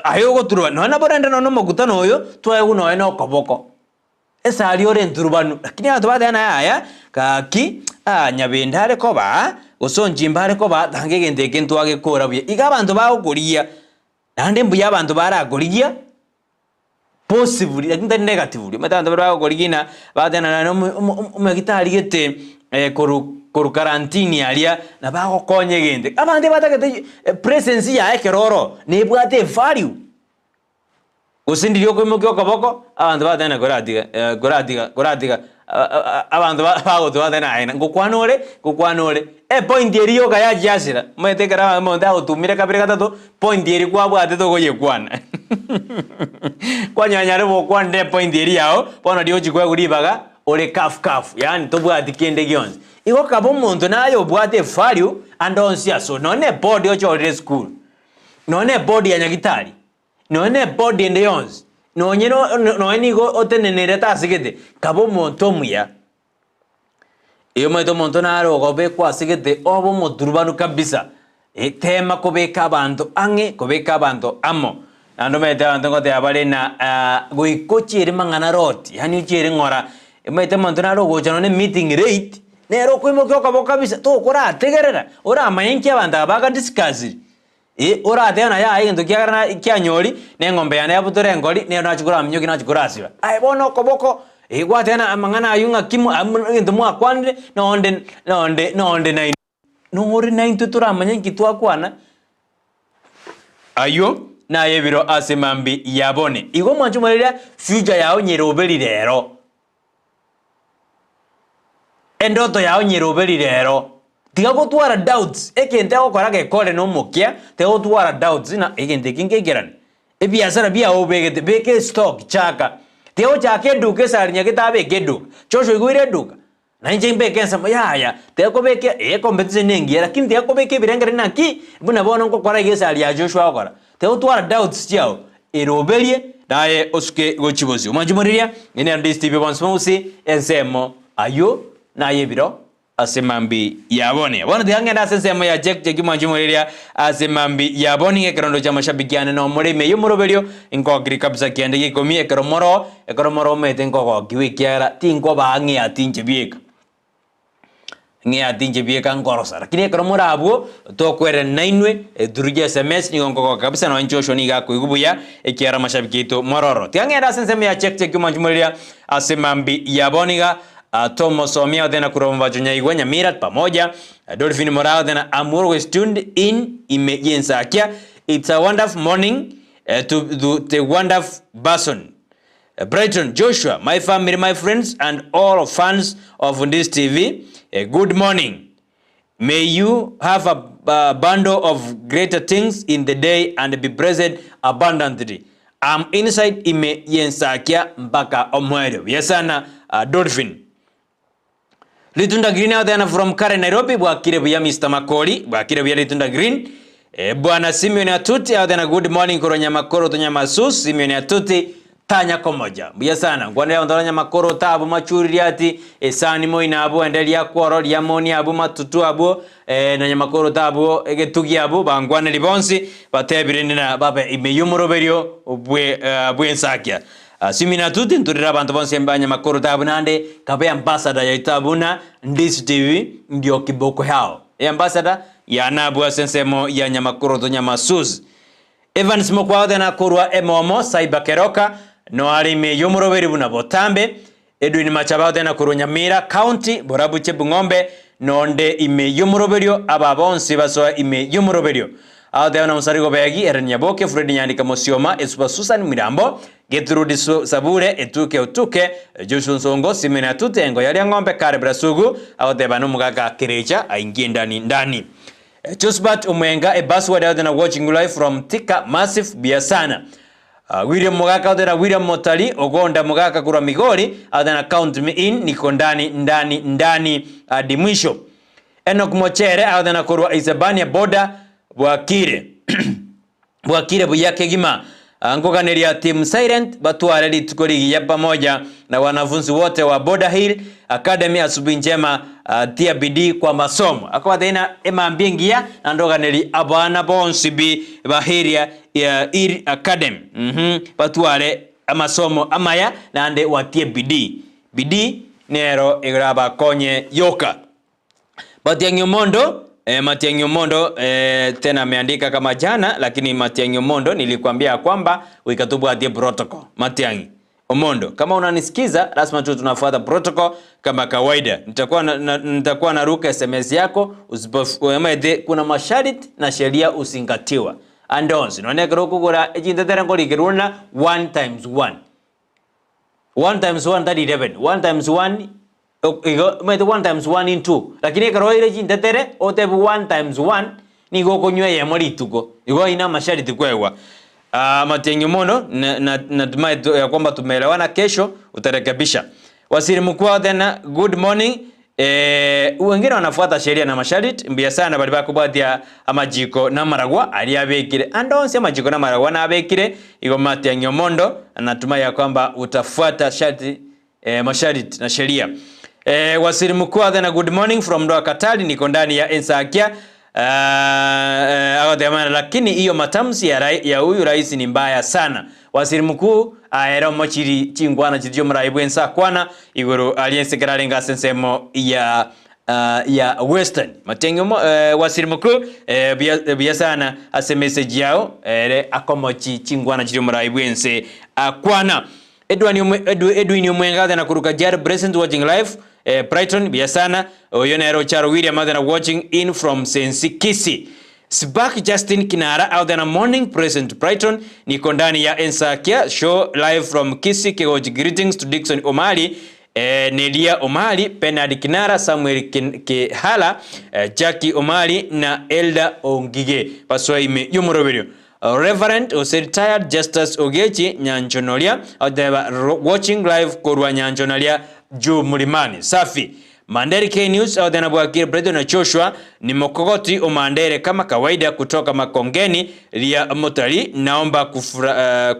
ayo goturubanu na boranda no mugutano oyo twaye no eno koboko esa ali ore nturubanu lakini atu bade ana aya kaki nyabendare koba osonjimbare koba tangege ndeke ntwage kora buye igabantu bagukuria nande mbuya abantu baraguria possibly lakini negatively matanda baraguria badana no umagitari gete koru quarantine alia na bago konye gende abande batagete presence ya ekeroro ne bwate value usindirio ko mukyo kaboko abantu badana goradiga abantu bago badana aina ngukwanore point eriyo kaya jasira mwete kara monda utumire kabire gatatu point eri kwa bwate to goye kwana kwanyanyare bo kwande point eri yao bona dio chikwe kuribaga ore kafu yani tobwati kende gyonzi igo kabo muntu nayo bwate value and onsia so none body ocho school none body ya nyagitari none body ende yonzi nonye no nigo otenenere tasigete kabo muntu muya iyo maito muntu naro gobe kwasigete obo muturubanu kabisa tema kobeka abantu ange kobeka abantu amo ando mete abantu ngote abale na goikochire mangana roti yani uchire ngora mete muntu naro gochano ne meeting rate nero kwimo kyoka kabisa to kora tegerera ora mayenki abantu abaga discuss ora atena ya into kyagana kyanyori ne ngombe yana yabutore ngori ne nachukura mnyoki nachukura asiba ai bono koboko igwa tena mangana ayunga kimu into mwa kwande nonde na nongori na into tura manyenki twakwana ayo na yebiro asemambi yabone igo mwanchumarira future yao nyeroberi rero endoto yao nyeroberi rero tiga gutwara doubts ekente gukora gekore no mukia tiga gutwara doubts na ekente kingegerana ebiasara bia obegete beke stock chaka tiga chake duke sarinya kitabe kedu chosho igwire duka na nje mbeke nsama ya tiga kobeke competition nengi lakini tiga kobeke birengere naki buna bono ngokora gesari ya Joshua okora tiga gutwara doubts chao eroberie naye osuke gochibozi umajumuriria ine Ndizi TV bonsomusi ensemo ayo na yebiro asemambi yabone wana dhangenda sensemo ya jeki manjumuriria asemambi yabone ngekerondo cha mashabikiane no murime yumuroberio inkogiri kabisa kiende gikomi ekoromoro mete nkoko kiwikiara tinko bangi atinje bieka nge atinje bieka ngorosa lakini ekoromoro abo tokwere nainwe duruje SMS ni nkoko kabisa no nchosho ni gako igubuya ekiara mashabikito mororo dhangenda sensemo ya jeki manjumuriria asemambi yaboniga Tomo somia dena kuromba junya igwa Nyamira pamoja Dolphin Morao dena Amur was tuned in Ensakia. It's a wonderful morning to the wonderful person Brighton, Joshua, my family, my friends and all fans of Ndizi TV. Good morning. May you have a bundle of greater things in the day and be present abundantly. I'm inside Ensakia mpaka omwero. Yesana Dolphin. Litunda Green out there from Karen Nairobi, Bwakire Buya Mr. Makori, Bwakire Buya Litunda Green, Bwana Simeon Atuti out there good morning Koronya Makoro to Nyamasus, Simeon Atuti, Tanya Komoja. Buya sana, Gwanda Ondonya Makoro tabu machuriati, Sani Moina Abu, and Elia Kwaro, Yamoni Abu Matutu Abu, Nyamakoro tabu, Egetugi Abu, Bangwana Libonsi, Batebirina Baba Imeyumuroberio, Ensakia. Simina tuti nturira bantu bonse mbanya makoro tabunande kabe ambassador ya itabuna Ndizi TV ndio kiboko hao. Ambassador ya nabu sensemo ya nyamakoro to Nyamasuzi. Evans Mokwao na kurwa emomo Saibakeroka no arime yomuroberi buna botambe Edwin Machabao na kuru Nyamira County Borabuche Bungombe nonde ime yomuroberio ababonsi basoa ime yomuroberio. Audeo na musarigo begi Erenyaboke Fredi Nyandika Mosioma Esuba Susan Mirambo Getrudi Sabure Etuke Joshua Nsongo Simena Tute Engo Yari Ngombe Kare Brasugu Audeba no Mugaga Kirecha aingie ndani Chusbat Umwenga Basword out na watching live from Tika Massive Biasana William Mugaka out na William Motali Ogonda Mugaka kura Migori out na count me in niko ndani hadi mwisho Enoch Mochere out na kurwa Isabania Boda Bwakire Buyake Gima Ngokaneria Team Silent Batuare litukori ya pamoja na wanafunzi wote wa Border Hill Academy asubuhi njema tia bidii kwa masomo akawa tena emambiengia na ndokaneri abana bonsibi bahiria ya Hill Academy batuare amasomo amaya na ande watie bidii nero igraba konye yoka Matiang'i Omondo Matiang'i Omondo tena ameandika kama jana lakini Matiang'i Omondo nilikwambia kwamba wikatubu atie protocol Matiang'i Omondo kama unanisikiza lazima tu tunafuata protocol kama kawaida nitakuwa naruka SMS yako usipofuate kuna masharti na sheria usingatiwa andonzi nonekero kugura ejintetera ngoli kiruna 1 times 1 that 11 1 times 1 mete 1 times 1 in 2 lakini karo ile jintetere otebu 1 times 1 nigo konywe ya morituko igo ina masharti kwewa Matiang'i Omondo natumai ya kwamba tumeelewana kesho utarekebisha Waziri mkuu tena good morning. Wengine wanafuata sheria na masharti mbia sana bali bakubatia amajiko na maragwa aliyabekire andonse amajiko na maragwa na abekire igomati ya Nyomondo. Natumai ya kwamba utafuata sharti masharti na sheria. Waziri mkuu tena good morning from Doha Katari, niko ndani ya Ensakia. Lakini hiyo matamshi ya huyu rais ni mbaya sana. Waziri mkuu aera mochiri chingwana chidio mraibu Ensakwana igoro aliyensekera lenga sensemo ya Western matengo waziri mkuu bia sana ase message yao akomochi chingwana chidio mraibu Ense akwana. Edwin Omwenga na kuruka jar present watching live Brighton bia sana oyonero charo William na watching in from Kisii. Spark Justin Kinara out there morning present Brighton niko ndani ya Ensakia show live from Kisii. Kegoji greetings to Dixon Omali, Nelia Omali, Penard Kinara, Samuel Kehala, Jackie Omali na Elda Ongige paswa ime yumoroberio. Reverend was retired Justice Ogechi Nyanchonolia out there watching live korwa Nyanchonolia juu mulimani safi. Mandere K News au dena Bwakire Brighton na Joshua ni mokogoti o Mandere kama kawaida kutoka Makongeni lia Motari. Naomba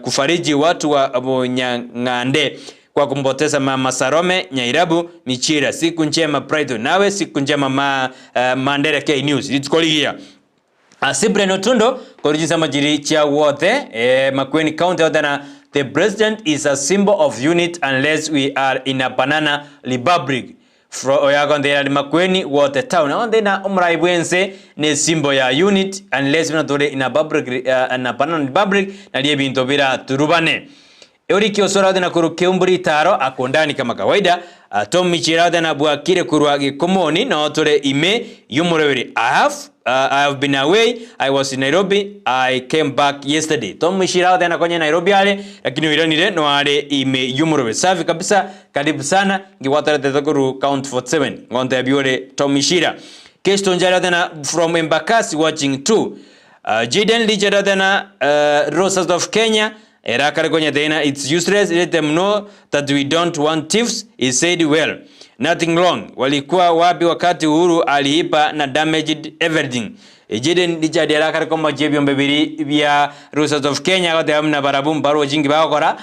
kufariji watu wa Nyang'ande kwa kumpoteza mama Sarome Nyairabu Michira. Siku njema Brighton nawe siku njema Mandere K News litukoligia. Asibre Notundo korujinsa majiri chia wote Makueni County odana. The president is a symbol of unity unless we are in a banana republic. Oyagonde Makueni wote town onde na umraibu Ense ne symbol ya unity unless we are in a public na banana republic na liye binto bila turubane. Euriki osora na kuruke umburi taro akondani kama kawaida. Tom Michira na Bwakire kuruagi komoni na otore ime yumurewiri. I have been away. I was in Nairobi. I came back yesterday. Tom Michira na kwenye Nairobi ale lakini wiranire no ale ime yumurewiri. Safi kabisa, karibu sana. Ngiwatara tetokuru count for 7. Ngonde abiore Tom Michira. Kesto njara na from Embakasi watching too. Jaden Lijara na Rosas of Kenya. Erakare kwenye tena it's useless. Let them know that we don't want thieves. He said well. Nothing wrong. Walikuwa wapi wakati Uhuru aliipa na damaged everything. Ejiden dijadi erakare koma jebyo mbebiri via Rosas of Kenya kote amna barabum baro jingi bakora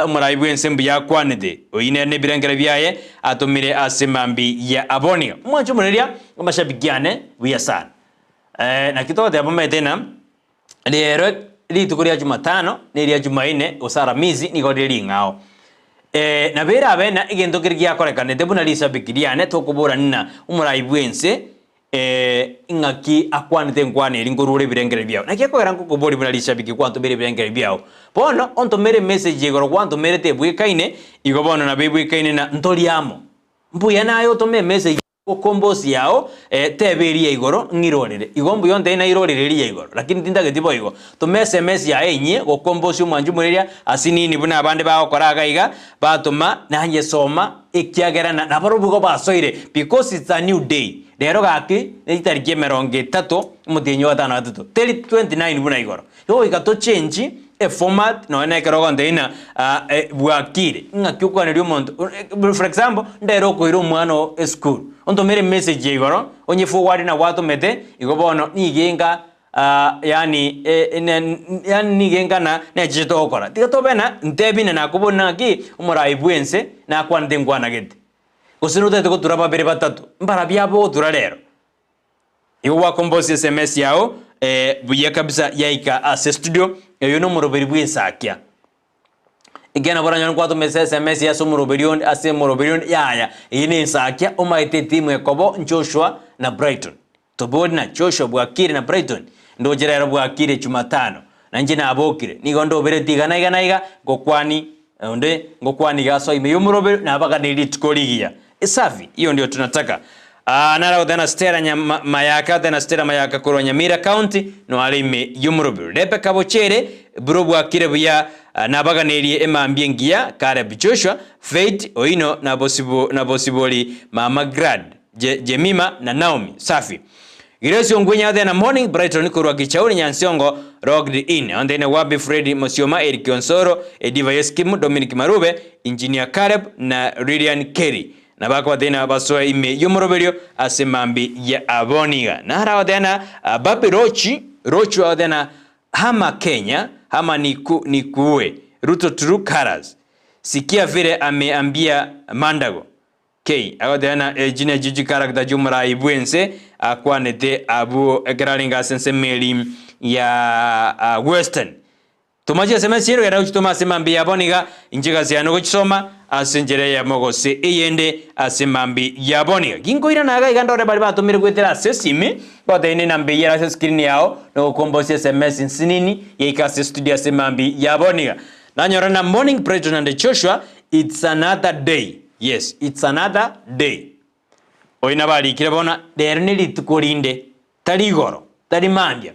umuraibu Ensembu ya kwanede. Oine ne birangere biaye atomire asemambi ya abonia. Mwacho mureria mashabikiane via sana. Na kitote abome tena lero litukuria Jumatano neria Jumaine usaramizi nigoderi ngao na bera abena igendo kirgia korekane tebuna lisabikiriane tokubura nina umuraibu Ense ingaki akwanite nkwane ringorure birengere byao nakiakogera nkukubori buna lisabiki kwanto bere birengere byao bono onto mere message igoro kwanto mere tebwikaine igobono na bebwikaine na ntoriamo mbuya nayo to me message okombosi yao teberia igoro ngirorere igombu yonde ina irorere igoro lakini tinda getibo igo to SMS ya enye okombosi umanju mureria asinini buna abande bakora gaiga batuma nanye soma ikiagera na barubugo basoire because it's a new day rero gaki nitarike 30 mutinyo wa 3 teli 29 buna igoro yo igato change format no ene kero gonde ina Bwakire ngakyukwana ryo muntu for example ndero ko iro mwana school onto mere message igoro onye forward na watu mete igobono nigenga yani nigenga na jito okora tigato bena ntebine na kubona ki umuraibu Ense na kwande ngwana gete kusinuta tiko turaba bere batatu mbara byabo turarero iwo wakombosi SMS yao buye kabisa yaika ase studio yo no moroberi Ensakia igena boranya kwa to SMS ya so moroberion ase moroberion yaya ine Ensakia omaite timu ekobo Joshua na Brighton to bodna Joshua Bwakire na Brighton ndo jerera Bwakire Jumatano na njina abokire nigondo bere tigana igana gokwani onde gokwani gaso ime yo moroberi na baka nili tukoligia safi hiyo ndio tunataka. Nara udana stera mayaka udana stera mayaka kuro Nyamira County no alime yumurubiru lepe kabochere bro Bwakire buya nabaga nerie emambiengia kare Joshua Faith Oino na bosiboli mama Grad Jemima na Naomi safi Giresio ngwenya thena morning Brighton kurwa Kichauri Nyansiongo Rocked in on the Wabi Freddy Mosioma Eric Onsoro Ediva Yeskimu Dominic Marube Engineer Caleb na Rilian Kerry na bako thena basoa ime yomoroberio asemambi ya Aboniga na hara thena Babi Rochi wa thena hama Kenya hama nikuwe Ruto True Colors sikia vile ameambia Mandago K agodana jina jiji karakta jumra ibwense akwanete abu ekralinga sense meli ya Western tumaje semesiro era uchitoma semambi yaboniga injiga ziano kuchisoma asenjere ya mogose eyende asemambi yaboniga gingoira naga igandore bali batumire kwetera sesimi botene nambe yera screen yao no kombosi SMS nsinini yeikase studio asemambi yaboniga nanyorana morning Brighton and Joshua it's another day. Yes, it's another day. Oina bali kirabona derneli tukolinde taligoro talimandia.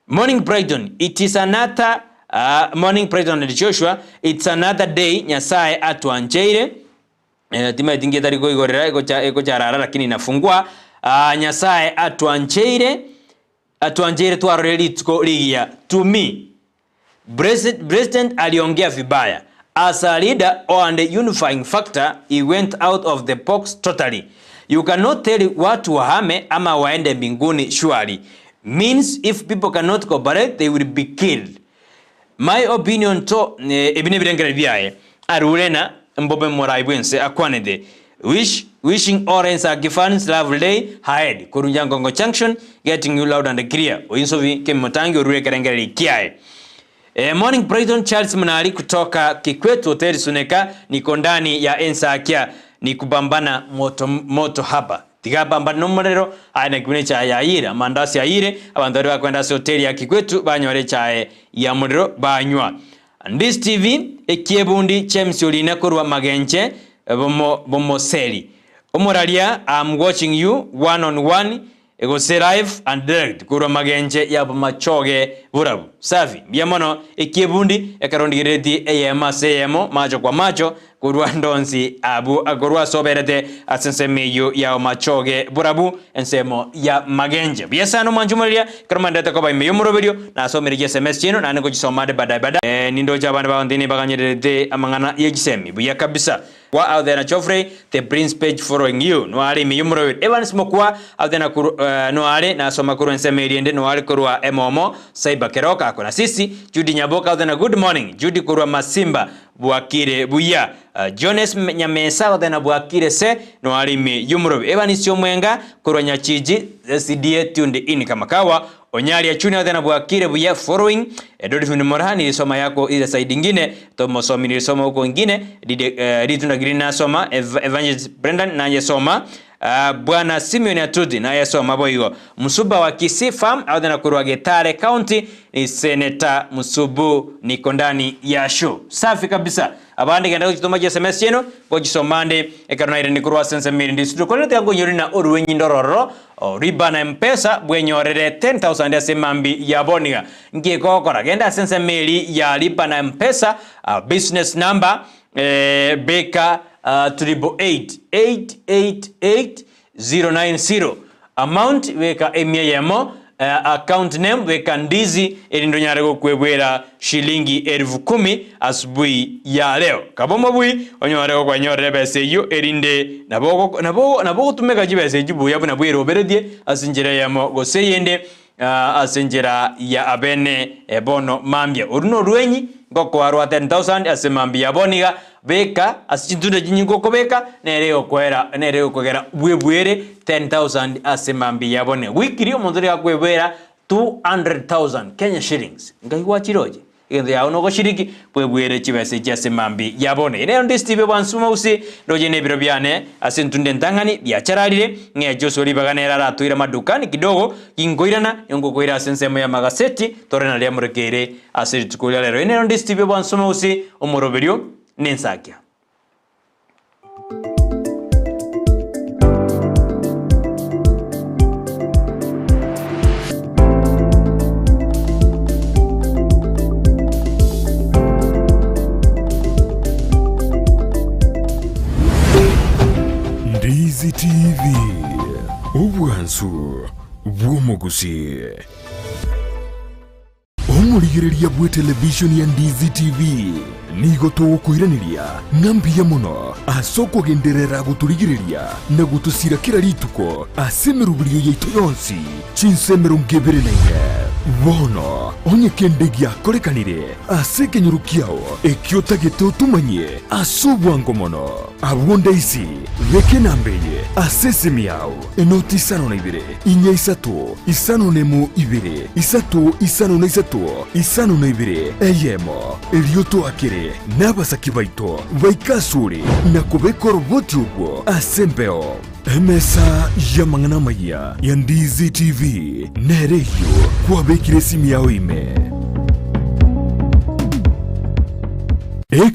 Morning Brighton, it is another morning Brighton and Joshua, it's another day nyasaye atuanjeire. Tima tinge taligo igorera eko charara lakini nafungua nyasaye atuanjeire tuareli tukoligia to me. President aliongea vibaya. As a leader and a unifying factor, he went out of the box totally. You cannot tell watu wahame ama waende mbinguni surely. Means if people cannot cooperate, they will be killed. My opinion to ebine birengere biaye arulena mbobe moraibwense akwanede wishing orange agifans love day ahead kurunjangongo junction getting you loud and clear oinsovi kemotangi urure kerengere kiaye. Morning Brighton Charles Mnali kutoka Kikwetu Hotel Suneka niko ndani ya Ensakia ni kubambana moto hapa. Tigabambana nomorero aina kibune cha yaira mandasi yaire abandori bakwenda hotel ya Kikwetu banyware cha ya muriro banywa. Ndizi TV ekiebundi James Olina kurwa magenche bomo seli. Omoralia I'm watching you one on one. Ego se live and direct kurwa magenje ya machoge burabu safi biamono ekiebundi ekarondi redi eyema seyemo macho kwa macho kurwa ndonzi abu agorwa soberete asensemeyo ya machoge burabu ensemo ya magenje biasano manjumalia karomandata ko baime yomoroberio na somerije SMS chino na ngo gisomade bada nindo jabana baondini baganyerete amangana yegisemi buya kabisa wa out there na Chofrey the Prince page following you no ali miyumro Evans mokwa out there na no ali na soma kuru nsemeli ende no ali kurwa emomo Saiba Keroka akona sisi Judy Nyaboka out there na good morning Judy kurwa Masimba Buakire buya Jones Nyamesa out there na Buakire se no ali miyumro Evans Yomwenga kurwa Nyachiji CDA tuned in kama kawa Onyali ya chuni na Buakire buya following Edolfin Morani soma yako ile side nyingine tomo somi nilisoma huko nyingine Rituna Green na soma Evangelist Brendan na yesoma Bwana Simeon Atudi na yesoma boyo Musuba wa Kisii farm au na kurwa Getare County ni Senator Musubu niko ndani ya show safi kabisa abandi genda kuchitomaje SMS yeno kujisomande ekarona ile nikurwa sense miri ndisitu kolete yango nyorina oruwenyi ndororo ribana mpesa bwenyorere 10,000 asemambi ya boniga ngie kokora genda sense miri ya ribana mpesa business number beka 888-888-090 amount weka emia yemo account name weka Ndizi elindo nyarego kwebwera shilingi 10,000 asubuhi ya leo kabomo bui onyorego kwa nyorere beseyo elinde naboko tumeka jibese jibu yabu na bwiro beredie asinjira yamo goseyende asinjira ya abene bono mambia uruno ruenyi ngoko warwa 10,000 asemambia boniga beka asichintude jinyingo kobeka nereo kwera bwebwere 10,000 asemambi yabone wikiri omondori akwebwera 200,000 Kenya shillings ngaiwa chiroje ende ya uno goshiriki bwebwere chibese chasemambi yabone ene Ndizi TV bansuma usi roje ne biro byane asintunde ntangani byacharalire ngejo sori baganera ratuira madukani kidogo kingoirana yongo koira sensemo ya magaseti torena lya murekere asiri tukulya lero ene Ndizi TV bansuma usi omoroberio Ensakia. Ndizi TV. Ubwansu Gusii. Omurigireria bwe television ya Ndizi TV nigo tugukwiraniria ngambia muno asoko genderera guturigireria na gutusira kira rituko asemerubirio yaitu yonsi chinsemero ngeberenenge bono onye kendegia korekanire asekenyurukiao ekiota getutumanye asubwango mono abunda isi reke nambeye asesimiao enoti isano na ibere inya isatu isano nemu ibere isatu isano na isatu isano na ibere eyemo elioto akire n'abasaki baito baikasuri na kubeko roboti ubwo asembeo emesa ya mangana maya ya Ndizi TV nereyo kwa bekire simi yao ime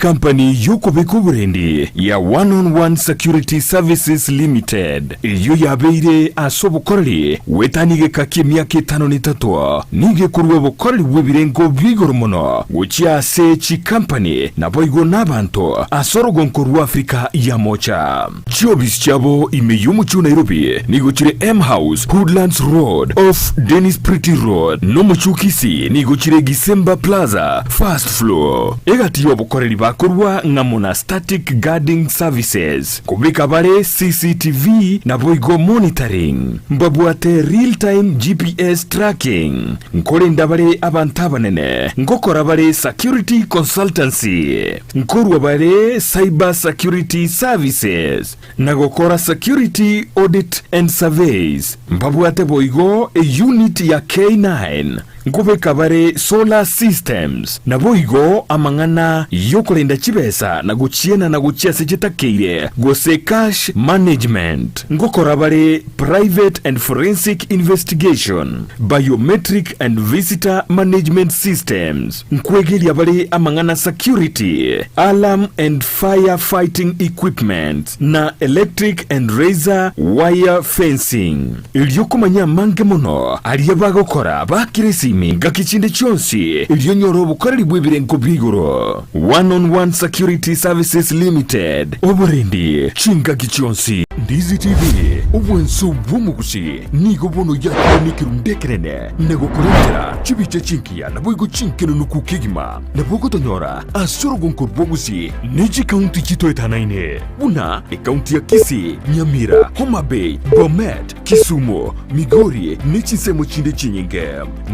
company yuko beko burendi ya One-on-One Security Services Limited iyo yabeire asobukoreri wetanige kake myaka 53 nige kurwe bukoreri bwebirengo bwigoro muno gucyase chi company naboigo nabantu asorogonko rwa Afrika ya mocha jobis chabo imeyumu chu Nairobi niguchire M House Woodlands Road off Dennis Pretty Road no muchukisi niguchire Gisemba Plaza first floor egati yobukoreri bakorwa ngamuna static guarding services kubika bare CCTV na boigo monitoring mbabwate real time GPS tracking nkore ndabare abantabanene ngokora bare security consultancy nkorwa bare cyber security services nagokora security audit and surveys mbabwate boigo a unit ya K9 ngube kabare solar systems na boigo amangana yokorenda chibesa na guchiena na guchia sejetakeire gose cash management ngokora bare private and forensic investigation biometric and visitor management systems nkwegeli bare amangana security alarm and fire fighting equipment na electric and razor wire fencing iliyokumanya mange muno aliyabagokora bakirisi ngakichinde chonsi iliyonyoro bukoreri bwebirengo bwigoro One-on-One Security Services Limited oburendi chinga kichonsi Ndizi TV ubwenso bw'Gusii nigo bono yakonikirundekerene negokorera chibiche chinkia na boigo chinkeno nukukigima na bogo tonyora asorogonko Gusii neji county chitoetanaine una county ya Kisii, Nyamira, Homa Bay, Bomet, Kisumu, Makori nechisemo chinde chinyinge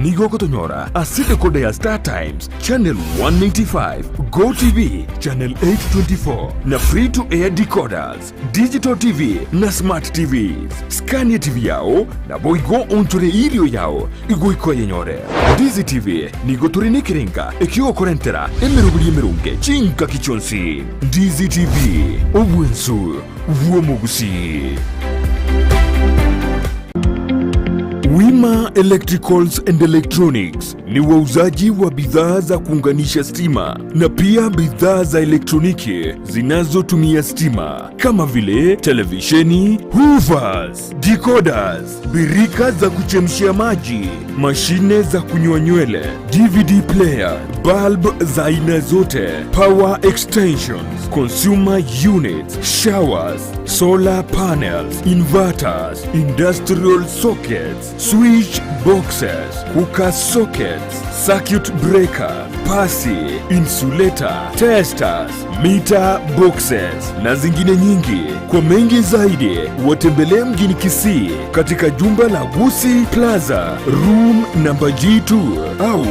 nigo kotonyora aside kode ya Star Times channel 195 Go TV channel 824 na free to air decoders digital TV na smart TVs Scania TV yao na boigo onchore ilio yao igo yenyore Ndizi TV nigo turinikirenga ekio korentera emerubuli emerunge chinka kichonsi Ndizi TV obwensu Gusii. Wima Electricals and Electronics ni wauzaji wa bidhaa za kuunganisha stima na pia bidhaa za elektroniki zinazotumia stima kama vile televisheni, hoovers, decoders, birika za kuchemshia maji, mashine za kunyoa nywele, DVD player, bulb za aina zote, power extensions, consumer units, showers, solar panels, inverters, industrial sockets, switch boxes, cooker sockets, circuit breaker, pasi, insulator, testers, meter boxes na zingine nyingi. Kwa mengi zaidi watembelee mjini Kisii katika jumba la Gusii Plaza room namba G2 au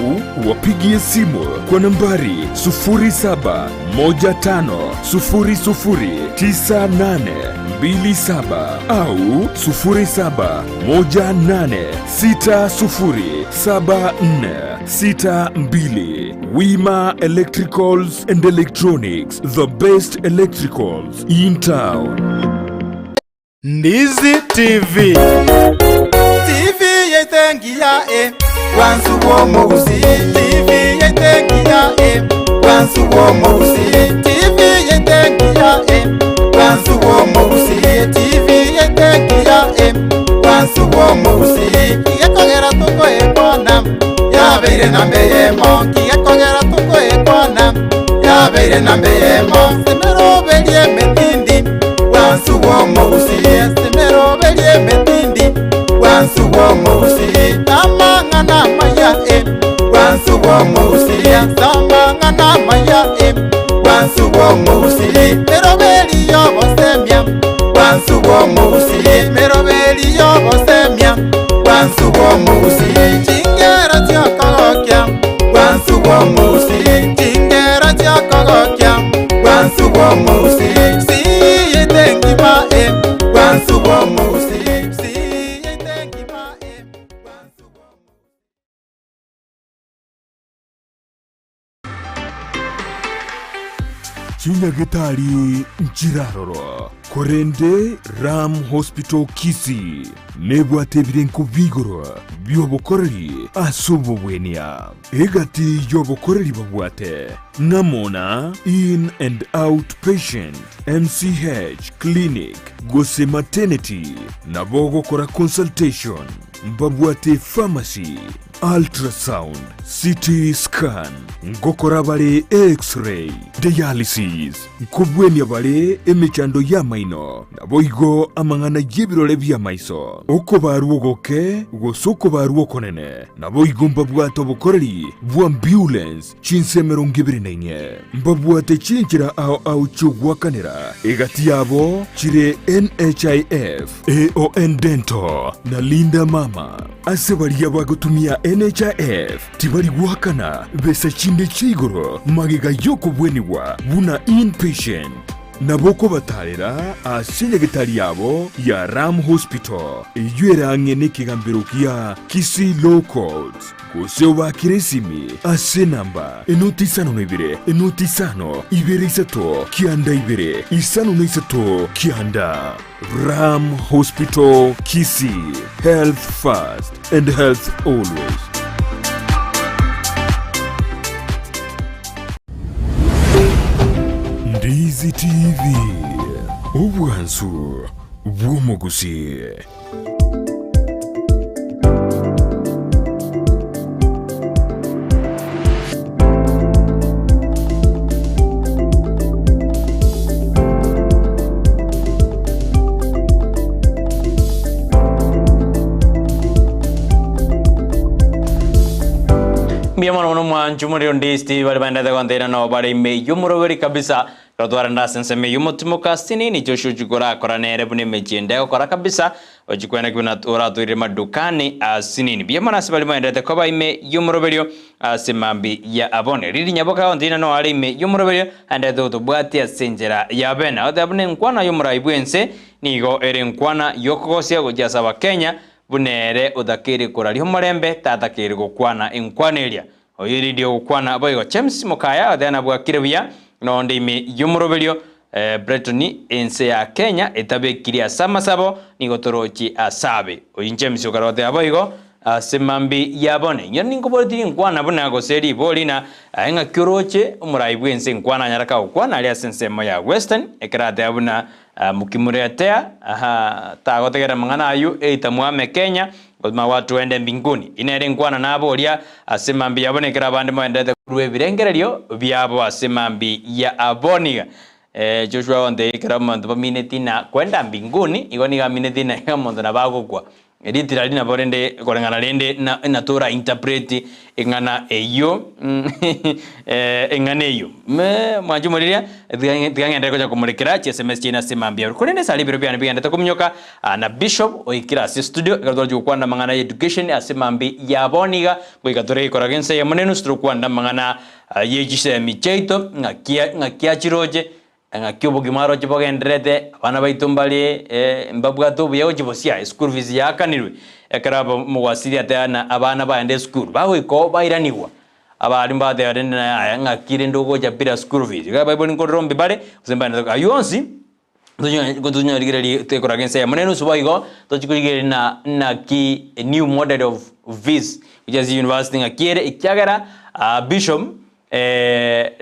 wapigie simu kwa nambari 0715009827 au 0718607462. Wima Electricals and Electronics, the best electricals in town. Ndizi TV yetengia wansu wo Gusii TV yetengia wansu wo Gusii TV yetengia wansu wo Gusii TV yetengia wansu wo Gusii kigekogera tuko ekona yabeire na mbeyemo kigekogera tuko ekona yabeire na mbeyemo semeroberie metindi wansu wo Gusii semeroberie metindi wansu wo Tamangana maya wansu wo musi Tamangana maya wansu wo musi Merobeli yo bosemia wansu wo musi Merobeli yo bosemia wansu wo musi Chingera chakokya wansu wo musi Chingera chakokya wansu wo musi Si yetengi ma wansu wo musi Chinyagitari Njiraroro Korende Ram Hospital Kisii Nebwatebire nkubigoro byobokoreri asobobwenia egati yobokoreri babwate namona in and out patient MCH clinic Gusii maternity nabogokora consultation mbabwate pharmacy ultrasound CT scan ngokora bale x-ray dialysis nkubwenia bale emechando ya maino naboigo amangana yebirole bya maiso uko baruogoke gosoko baruokonene naboigo mbabwato bukoreri bwa ambulance chinsemero ngibirinainye mbabwate chinjira au chugwakanira egati yabo chire NHIF AON dental na Linda mama asebali yabagutumia NHIF tibali guhakana besa chinde chigoro magiga yoko bweniwa buna inpatient naboko batarera asenyagitari yabo ya Ram Hospital eyuerange nekigambiro kia Kisii low codes Gusii bakiresimi ase namba enotisano nebire enotisano ibere isato kianda ibere isano neisato kianda Ram Hospital Kisii, health first and health always. Ndizi TV obwansu bw'omugusi. Mwana mwanchu muri Ndizi bali banda konteina no bali me yumuroberi kabisa Rodwara ndasense me yumutumo kastini ni Joshua jugora koranere bune mejende okora kabisa ojikwena kuna uraturire madukani asinini biyamana sibali mwendete koba ime yumuroberio asimambi ya abone riri nyaboka konteina no ali ime yumuroberio ande to bwati asenjera ya bena odabune nkwana yumura ibwense nigo ere nkwana yokogosia gojasa wa Kenya bunere udakiri kurali humorembe tatakiri gukwana inkwanelia oyiri dio gukwana boyo James Mukaya adana bwakire bya nonde ime yumuroberio Brighton ense ya Kenya etabekiria samasabo nigotorochi asabe oyinchemis ukarote aboigo semambi yabone nyani ngobodi nkwana buna goseri bolina enga kyoroche umurai bwense nkwana nyaraka ukwana ali asensemo ya Western ekrate abuna mukimuretea tagotegera mangana ayu eitamwame Kenya odma watu ende mbinguni inere nkwana nabo olia asemambi yabone kera bande mwendete kuruwe birengererio byabo asemambi ya aboniga Joshua onde kera mando pamineti na kwenda mbinguni igoniga mineti na gamondo na bagokwa editira lina borende korengana lende na tora interpret engana eyo engane eyo mwanju muriria tigangenda koja kumurekera SMS china semambia kurende sali biro byana bigenda takumnyoka na bishop oikira studio gadojo kwanda mangana education asemambi yaboniga goigatore koragense ya munenu stru kwanda mangana yejise micheito ngakia chiroje ngakyobo gimaro chibogendrete bana baitumbali mbabwato buyo chibosia school fees yakanirwe ekaraba muwasiri atana abana baende school bawe ko bairaniwa abali mbade arena ngakire ndogo japira school fees ga bible nkorombe bare uzembana ayonsi Godunya ligeri tekora gense ya maneno subayigo tochikugere na ki new model of fees which is university ngakire ikyagara bishop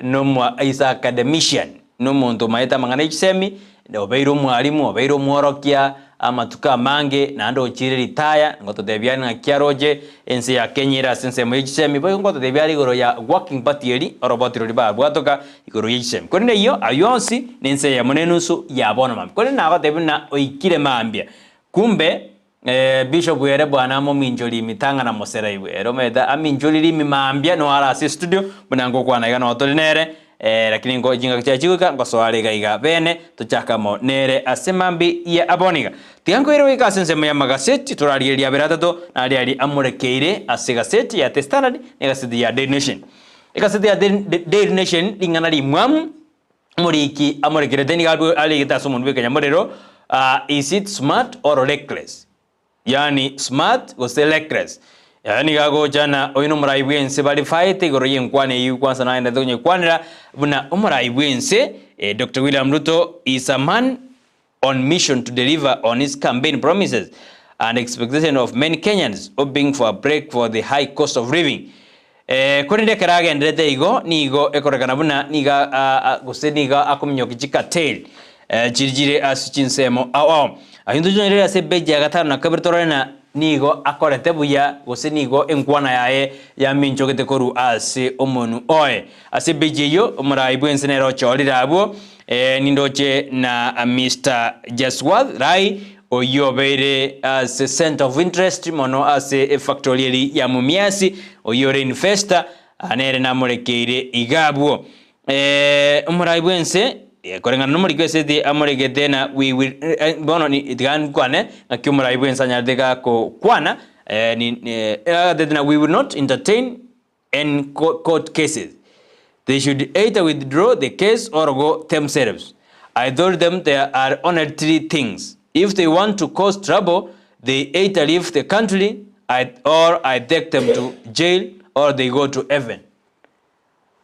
no mwa isa academician no muntu maeta mangana ikisemi obeiro mwalimu obeiro mworokia amatuka mange nando chire retire ngoto debyani ngakyaroje ense ya Kenya sense mo ikisemi boyo ngoto debyali goro ya working party eri orobotiro liba bwatoka igoro ikisemi kone iyo ayonsi nense ya monenusu ya bona mam kone na badebina oikire mambia kumbe Bishop were bwana mo minjoli mitanga na mosera iwe romeda aminjoli limi mambia no ara si studio bunango kwana iga no tolinere lakini ngo jinga chachuka ngo swali gaiga bene tuchaka mo nere asemambi ya aboniga tiango iro ika sense ya magaseti turali ya beratato na ali amurekeire asigaseti ya The Standard ni gaseti ya Daily Nation ikaseti ya Daily Nation lingana limwamu muriki amurekire teni gabu ali gitasumu Kenya morero is it smart or reckless? Yani smart or reckless? Yani gago jana oyino muraibwense bali fight igoro yenkwane yu kwanza naenda donye kwanira buna umuraibwense Dr. William Ruto is a man on mission to deliver on his campaign promises and expectation of many Kenyans hoping for a break for the high cost of living. Kwenye karage ndete igo nigo ekorekana buna niga guseniga akumnyokichika tail chirijire asuchinsemo ao ayundu jonere ase beja gatano na kabertorena nigo akorete buya gusenigo enkwana yae ya minchokete koru ase omonu oe ase beje yo omuraibwense nero cholira abo nindoche na Mr. Jaswad Rai oyobere as a center of interest mono as a factory ya mumiasi oyore investor anere na murekeire igabwo umuraibwense korengana numuri kwese di amuregete na we will bono ni itigan kwane ngakyumuraibwense nyadega ko kwana na we will not entertain any court cases. They should either withdraw the case or go themselves. I told them there are only three things. If they want to cause trouble, they either leave the country or I take them to jail or they go to heaven.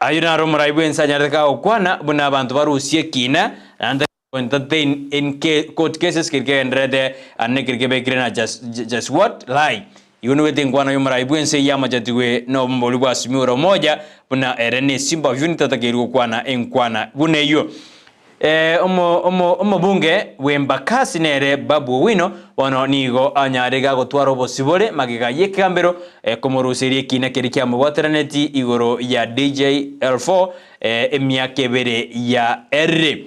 Ayuna romuraibwensa nyadeka okwana buna abantu barusie kina and entertain in court cases kirgendrede anekirgebe kirena just what lie. Yunu wetengwana yomuraibwense yamajatiwe no mbolibwa simiuro moja buna erene simba unit takiru kwana enkwana buneyo omo bunge wembakasi nere Babu Owino wano nigo anyarega gotwaro bosibore magiga yekambero komoruserie kina kerikia mwateraneti igoro ya DJ L4 emiakebere ya R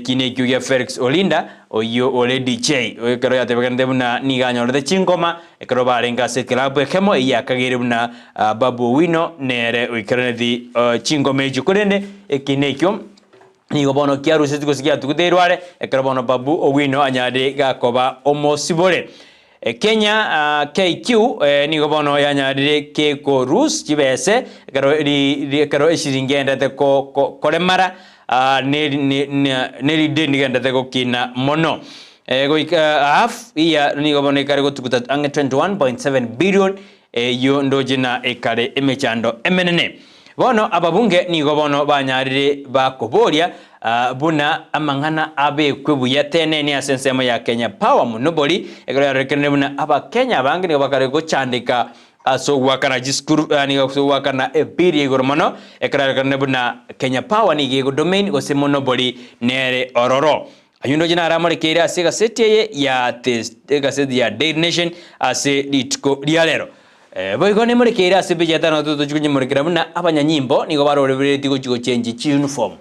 kine kyuya Felix Olinda oyo ole DJ ekero ya tebekande buna niganyo de chinkoma ekero barenga se club ekemo ya kagere buna Babu Owino nere oikeraneti chinkoma ejukurende ekine kyo nigo bono kiaru setiko sikia tukuterware ekero bono Babu Owino anyade gakoba omosibore Kenya KQ nigo bono yanyade keko rus chibese ekero eshiringenda te koremara neri denigenda te kina mono go half iya nigo bono ekare go tukuta ange 21.7 billion yo ndojina ekare emechando MNN bono ababunge nigo bono banyarire bakoboria buna amangana abe kwebuya tene ni asensemo ya Kenya Power munoboli ekero rekene buna aba Kenya bangi ni bakare go chandika so wakana jiskuru ni so wakana ebiri gormono ekero rekene buna Kenya Power ni go domain go se monoboli nere ororo ayundo jina ramore kera ase gasete ya gasete ya Daily Nation ase litko dialero boigone muri kera ase beja tano to jukunye muri kera buna abanyanyimbo nigo barore tigo chigo change uniform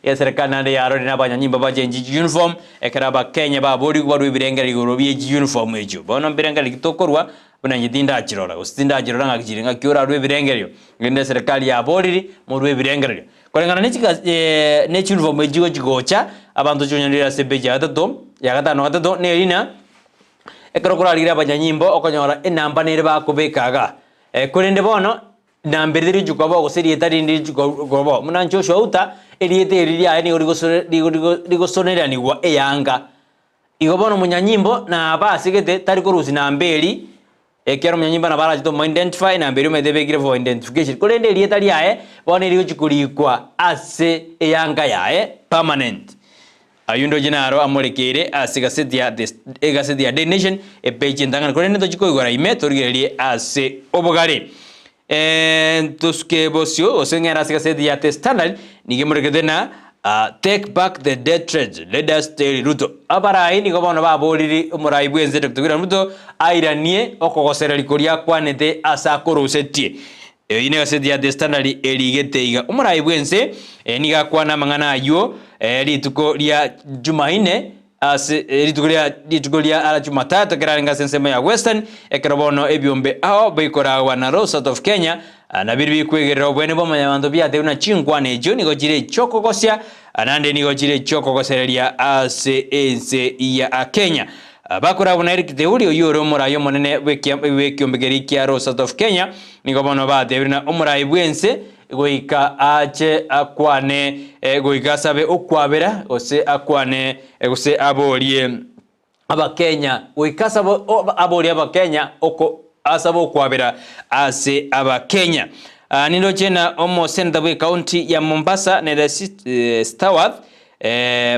ya serikali nande yaro na banyanyimbo ba change uniform ekera ba Kenya ba bori kwa rubirengera igoro bye uniform ejo bono mbirengera gitokorwa buna nyidinda achirora ustinda achirora ngakijiringa kyora rubirengera ngende serikali ya bori mu rubirengera korengana nechika ne uniform ejo chigocha abantu chonyandira sebeja tato ya gatano tato nerina ekero kuralira banyanyimbo okonyora enamba nere bakubekaga kurende bono nambere jukobo guseri etari ndi jukobo munancho shouta eliete elia ni rigosonera ni wa eyanga igobono munyanyimbo na basigete tari kurusi na mbeli ekero munyanyimbo na bala jito identify na mbeli medebegire for identification kurende elieta liae bono rigochikulikwa ase eyanga yae permanent ayundo jinaro amorekere asigaseti ya Daily Nation page ndangana kurende to chiko igora ime torigere ase obogare tuske bosio osengera asigaseti ya The Standard nigemorekede na take back the dead trade let us tell Ruto abarai nigo bono baboriri umuraibwenze Dr. William Ruto airanie okogosera likoria kwanete asa korosetie ine gaseti ya The Standard erigete iga umuraibwense niga kwana mangana ayo lituko lya Jumaine ase ritugulia ala Jumatatu kiraringa sensema ya Western ekrobono ebyombe ao beikorawa na South of Kenya na biri kwegerera obwene bo manyabantu byate una chingwa nejo nigojire chokogosya anande nigojire chokogosereria ase ense ya Kenya bakora bona Eric Teuri oyoro morayo monene wekiombe kia South of Kenya nigobono bate birina omorai bwense goika ache akwane goika sabe okwabera ose akwane gose aborie abakenya goika sabe aborie abakenya oko asabo okwabera ase abakenya nindo chena omo Sendabwe County ya Mombasa ne Stawarth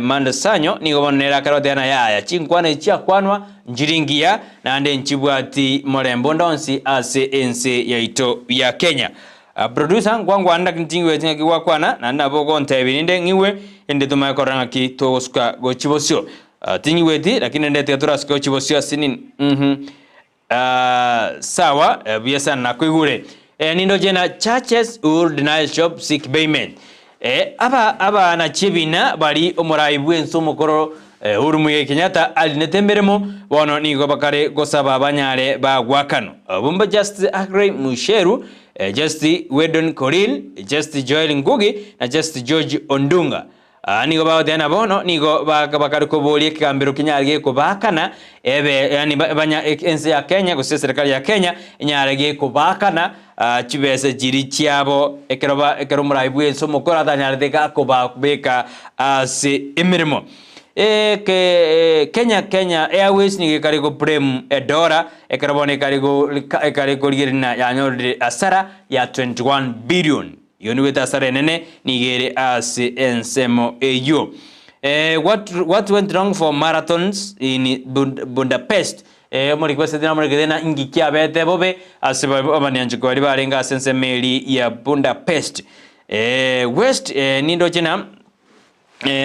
Mandasanyo nigobonera karoteana ya chinkwane chiakwanwa njiringia nande nchibwati morembo ndonsi ase ense yaito ya Kenya. Producer ngwangu anda kintingwe tinga kiwa kwana na nabo konta bininde ngiwe ende tuma koranga ki toska gochibosyo tingiwe di lakini ende teatura sko gochibosyo sinin sawa biasa na kuigure nindo jena churches will deny shop sick payment aba na chibina bari omorai bwenso mukoro urumuye Kenyatta alinetemberemo bono nigo bakare gosaba banyare bagwakano bumba just agree musheru just Wedon Koril just Joel Ngugi na just George Ondunga nigo baodena bono nigo bakare bolie kambiro kinyarge ko bakana yani banya ense ya Kenya ko serikali ya Kenya nyarege ko bakana chibese jiri chiabo ekero muraibu enso mukora danyardega ko beka ase emirimo Kenya Airways ni karigo Prem Edora ekarabone karigo girina yanyor asara ya 21 billion yoni weta asara nene nigere ase ensemo eyo what went wrong for marathons in Budapest muri kwese dina muri gedena ingikia bete bobe ase abanyanje ko bari barenga sensemeli ya Budapest West nindo chena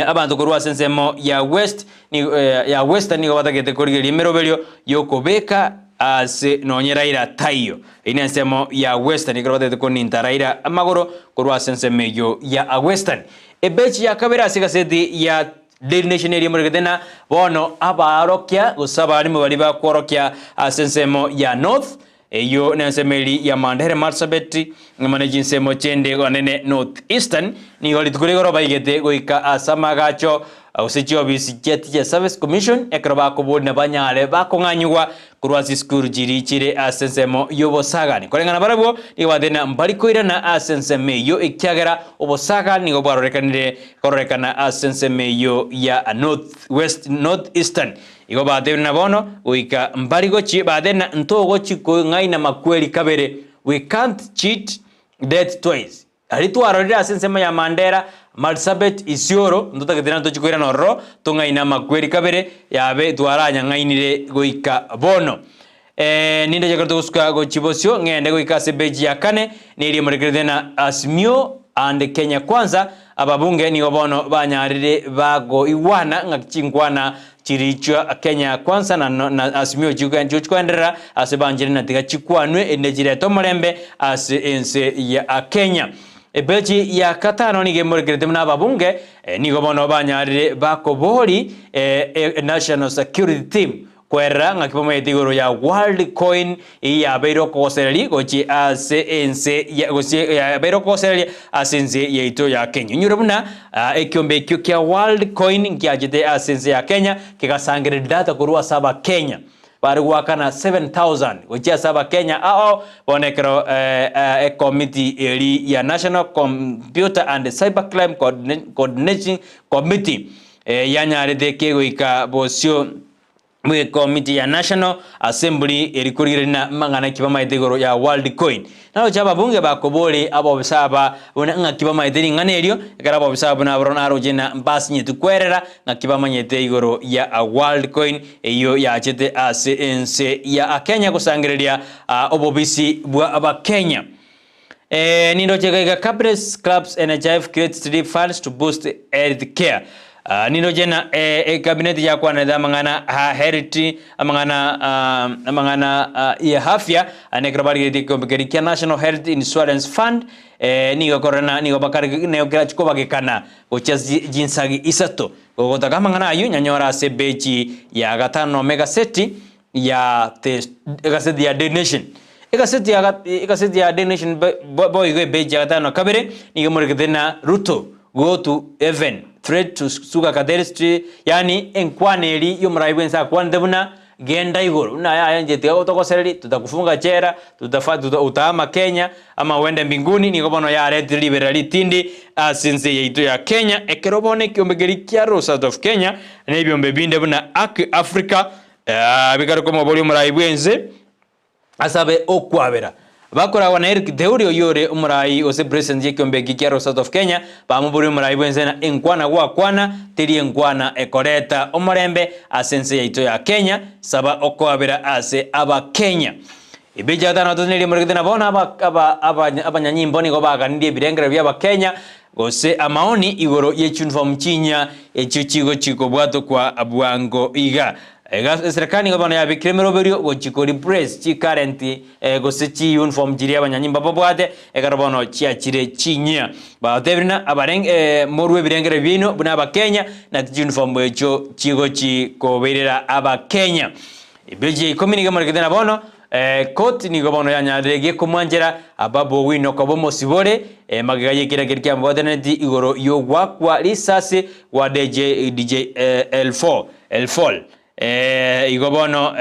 abantu korwa sensemo ya West ni ya Western ni watakete korigeri merobelio yokobeka ase nonyeraira tayo ina nsemo ya Western ni korwa konintaraira amagoro korwa sensemo ya Western ebechi ya kabera sigasedi ya Daily Nation eri murigedena bono abarokia gusaba ari mu bari bakorokia sensemo ya North eyo nensemeli ya Mandere Marsabit managing semo chende gonene North Eastern ni goli tukuregoro baigete goika asamagacho usichio bisicheti Service Commission ekroba ko bodna banyale bakonganywa kurwasi school jirichire asensemo yobosagani korengana barabo iwadena mbalikoira na asenseme yo ikyagera obosaga ni gobwarorekanire kororekana asenseme yo ya North Eastern igo bade na bono uika mbarigo chi bade na ntogo chiko ngai na makweli kabere we can't cheat death twice aritu arorira asensema ya Mandera Marsabit Isioro nduta gedena to chikoira norro to ngai na makweli kabere yabe twaranya ngainire goika bono ninde jakarto uska go chibosyo ngende goika sebeji ya kane niri murekedena Asmio and Kenya Kwanza ababunge ni obono banyarire bago iwana ngakingwana chirichwa Kenya Kwanza na Asmio jukwendera asebanjire na tiga chikwanwe enejire tomorembe ase ense ya Kenya ebeji ya katano ni gemurikirete mna babunge ni obono banyarire bakobori National Security Team kwera ngakipoma etigoro ya World Coin ya beiro kosereli gochi ase ense ya gochi ya beiro kosereli asense yeito ya Kenya nyurabuna ekyombe kya World Coin nkyajete asense ya Kenya kikasangire data kurwa saba Kenya bari wakana 7000 gochi saba Kenya bonekero committee eri ya National Computer and Cybercrime Coordination Committee yanyarede kegoika bosyo mwe committee ya National Assembly erikurigirina mangana kibama itegoro ya World Coin nalo chaba bunge bakobole abo bisaba bona ngakibama iteri nganeryo ekarabo bisaba na brona rojena mbasi nyetu kwerera ngakibama nyete igoro ya World Coin eyo ya chete ense ya Kenya kusangirelia obobisi bwa aba Kenya nindo cheka cabinet clubs NHIF creates 3 funds to boost health care nino jena cabinet ya kwa na mangana heritage mangana ya afya anekrabari de National Health Insurance Fund nigo korana nigo bakari ne okirachiko bagekana gocha jinsagi isato gogota mangana ayu nyanyora ase beji ya gatano mega seti ya gaseti ya The Nation gaseti ya The Nation boy go beji ya gatano kabere nigo murigedena Ruto go to heaven threat to suga kaderistry yani enkwaneri yo muraibensa kwandebuna genda igoro na ya njete utokosereri tutakufunga chera utahama Kenya ama uende mbinguni niko bono ya red liberally tindi since yeito ya Kenya ekerobone kiombegeri kia South of Kenya nebyombe binde buna Africa bigaro komo boli muraibwenze asabe okwabera bakora wana Eric Theory yore umurai ose president yekombegi kia South of Kenya bamuburi umurai bwenzena enkwana kwana tiri enkwana ekoreta omorembe asense yeito ya Kenya saba okwabera ase aba Kenya ibeja tano toneli murigena bona abanyanyimbo ni gobaga ndie birengere byaba Kenya gose amaoni igoro yechunform chinya echichigo chiko bwato kwa abwango iga serikali ngabana ya bikrimero berio gochikori press chi current gose chi uniform jiri abanyanyimba babwate egarobono chiachire chinya ba tebrina abareng morwe birengere bino buna aba Kenya na uniform echo chigo chi koberera aba Kenya ibeje ikomini marikena bono koti ni gobono yanyarege kumwanjera ababo wino kobomo sibore magaye kira mbodaneti igoro yo wakwa risase wa DJ L4 igobono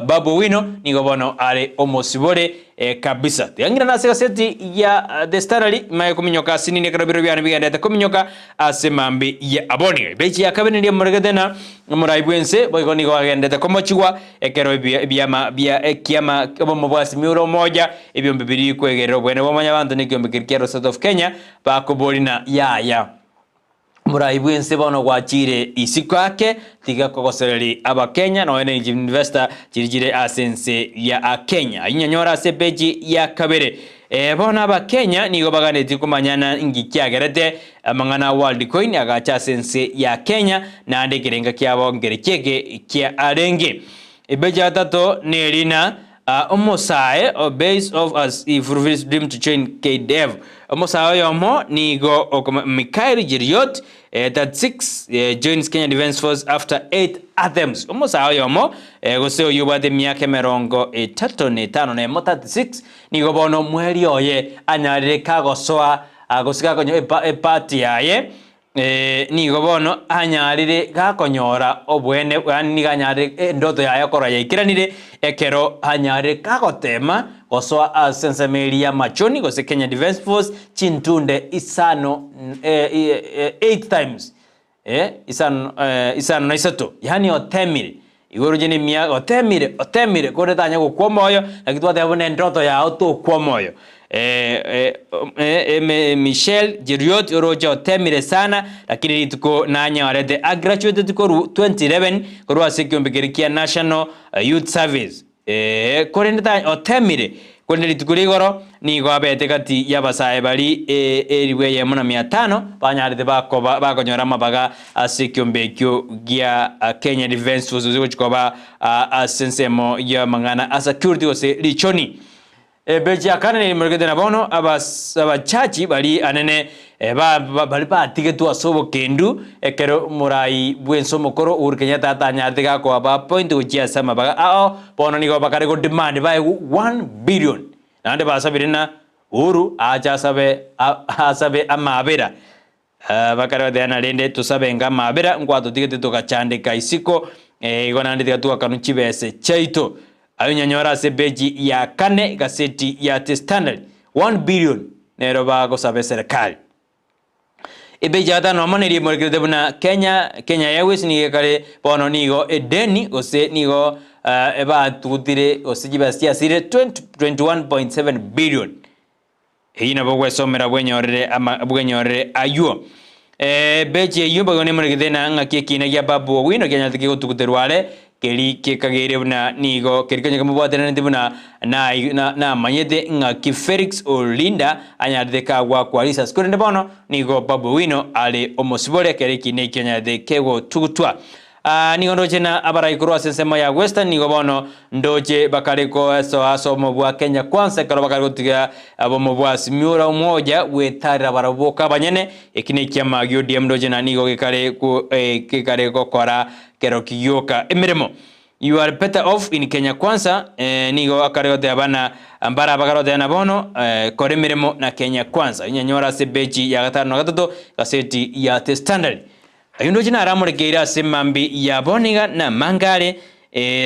babo wino ni gobono ale omosibore kabisa yangira na seti ya The Standard maye kuminyoka sinini karabiro byana biganda kuminyoka asemambe ya aboni bechi yakabene ndi muragedena muraibwense boyiko ni gwagenda komochigwa ekero byama bya ekiama obomo bwasi miuro moja ebyombe biri kwegerero bwene bomanya bantu ni kyombe kirikero South of Kenya bakobolina ya muraibwense bono gwachire isiko yake tiga kogosereri aba Kenya no ene investor jirigire asense ya Kenya inyanyora sepeji ya kabere bona aba Kenya nigo baganeti kumanyana ngikyagerete amangana world coin agacha sense ya Kenya na andekirenga kyabo ngerekege kya arenge ibeja tato nerina omosae base of as if Ruvis dream to join KDF omosae yomo nigo Mikael Jiriot that 6 joins Kenya Defence Force after 8 attempts omosae yomo goseo yubade miaka merongo 35 na 36 nigo bono mweri oye anyarire kagosoa agosika konyo party yaye nigo bono anyarire gakonyora obwene yani ganyarire ndoto yayo kora yikiranire ekero anyarire gagotema gosoa asensameria machoni gose Kenya Defence Force chintunde isano 8 times isano na isato yani otemire igoro jeni mia otemire kore tanya gukwomoyo nakitwate abone ndoto yao to kwomoyo Michelle Jiriot oroja otemire sana lakini tuko nanya warede graduate tuko 2011 korwa sekiombekeria National Youth Service kore ndata otemire kone litukuligoro ni gwabete kati yabasaye bali eriwe ye muna 500 banyarite bakonyora mabaga asekiombeekyo gya Kenya Defence Force zikoba asensemo ya mangana security ose lichoni beji akane ni murigede na bono abachachi bali anene bali batige tu asobo kendu ekero murai bwenso mokoro Uhuru Kenyatta atanyarite gako aba point ujia sama baga bono nigo bakare go demand by 1 billion nande basabirina Uhuru asabe amabera bakare badana lende tusabe ngamabera ngwato tigete tukachandika isiko igona ndika tukanuchi bese chaito ayunyanyora sebeji ya kane gaseti ya The Standard 1 billion nero bago sabe serikali ibeja ata no moneri morgede buna Kenya Airways ni kale bono nigo edeni ose nigo eba tutire ose jibastia sire 21.7 billion hina bogwe somera bwenyorere ayuo beje yumba gone morgede na ngaki kina ya babu wino Kenya tiki tukuterwale keri kekagere buna nigo kerikanya kamubwatena ndibuna na manyete ngaki Felix Olinda anyade ka wa kwalisa skore ndebono nigo babu wino ale omosibole keri kine Kenya de kewo tukutwa nigo ndoche na abarai kurwa sensemo ya Western nigo bono ndoche bakariko so mobwa Kenya Kwanza karo bakariko tiga abo mobwa simura umoja wetara baraboka banyene ekine kyama UDM ndoche na nigo kikare kokora kero kiyoka emiremo. You are better off in Kenya Kwanza nigo akarote abana ambara bakarote na bono kore miremo na Kenya Kwanza nyanyora sebeji ya gatano na gatatu kaseti ya The Standard ayundo jina aramure geira semambi ya boniga na mangare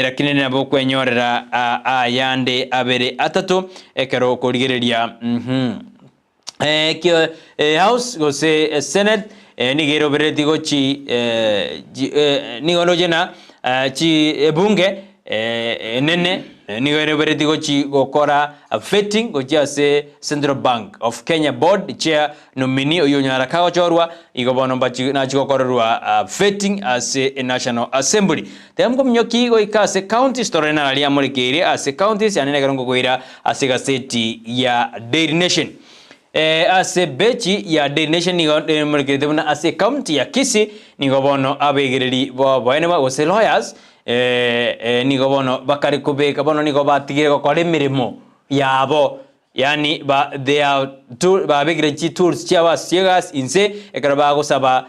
rakine nabo kwenyorera ayande abere atatu ekero korigereria kyo house go se Senate nigero bereti go chi nigo jina chi bunge nene nigero bereti go chi gokora vetting go jase Central Bank of Kenya Board chair nominee oyonyara kago chorwa igobono bachi na chigokorwa vetting as a National Assembly temko mnyoki go ikase county story na ali amurikiri as a counties yanene garongo goira as a state ya Daily Nation as a bechi ya Daily Nation nigo murikiri tebuna as a county ya Kisii nigobono abegereri bo enema go se lawyers nigo bono bakari kubeka bono nigo batigire gukora imirimo yabo yani they are bigire tools cyaba siegas inse ekaraba gusaba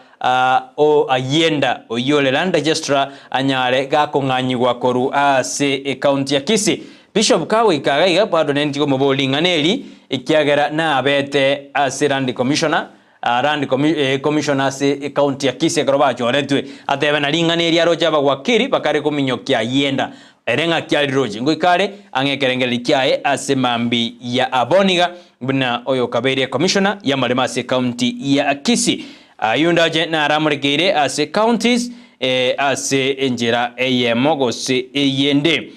o ayenda oyole land registrar anyare gakonganyigwa koru ase county ya Kisii Bishop Kawe ikagaiga bado nentiko mobolinganeri ikiagera na abete ase land commissioner commissioner ase county ya Kisii akaroba choretwe atebe na linganeri aroja bagwakiri bakare kuminyokia yenda erenga kyali roje ngo ikare angekerengeli kyae ase mambi ya aboniga buna oyo kabere commissioner ya malema ase county ya Kisii ayundaje na aramurikire ase counties ase enjera eyemo se eyende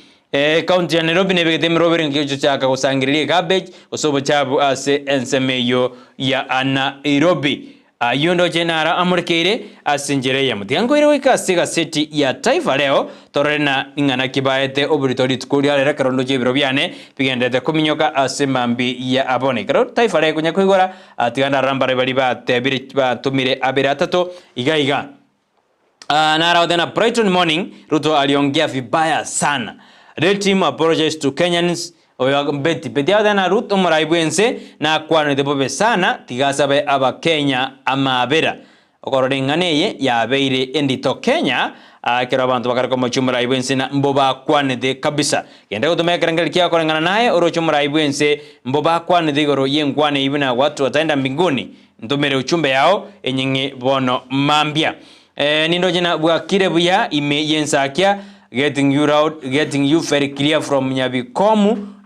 county ya Nairobi nebegete mirobere ngicho chaka kusangiririe garbage osobo chabu ase ensemeyo ya Nairobi ayundo jenara amurikire asinjere ya mutiango ire wikase gaseti ya Taifa Leo torena ingana kibaete obritori tukuria rera karondo jebiro byane bigendete kuminyoka asemambi ya abone karo Taifa Leo kunya kwigora atigana rambare bali batebiri batumire abere atatu iga nara odena Brighton morning Ruto aliongea vibaya sana. The team apologized to Kenyans beti na Ruto muraibwense na kwano debobe sana tigasabe aba Kenya amabera okorodinganeye ya beire endito Kenya kero abantu bakarako muraibwense na mboba kwane de kabisa kende kutumeka kerengeli kia korengana naye orocho muraibwense mboba kwane de goro yengwane ibina watu wataenda mbinguni ntumere uchumbe yao enyingi bono mambia nindo jina bwakire buya ime Ensakia getting you very clear from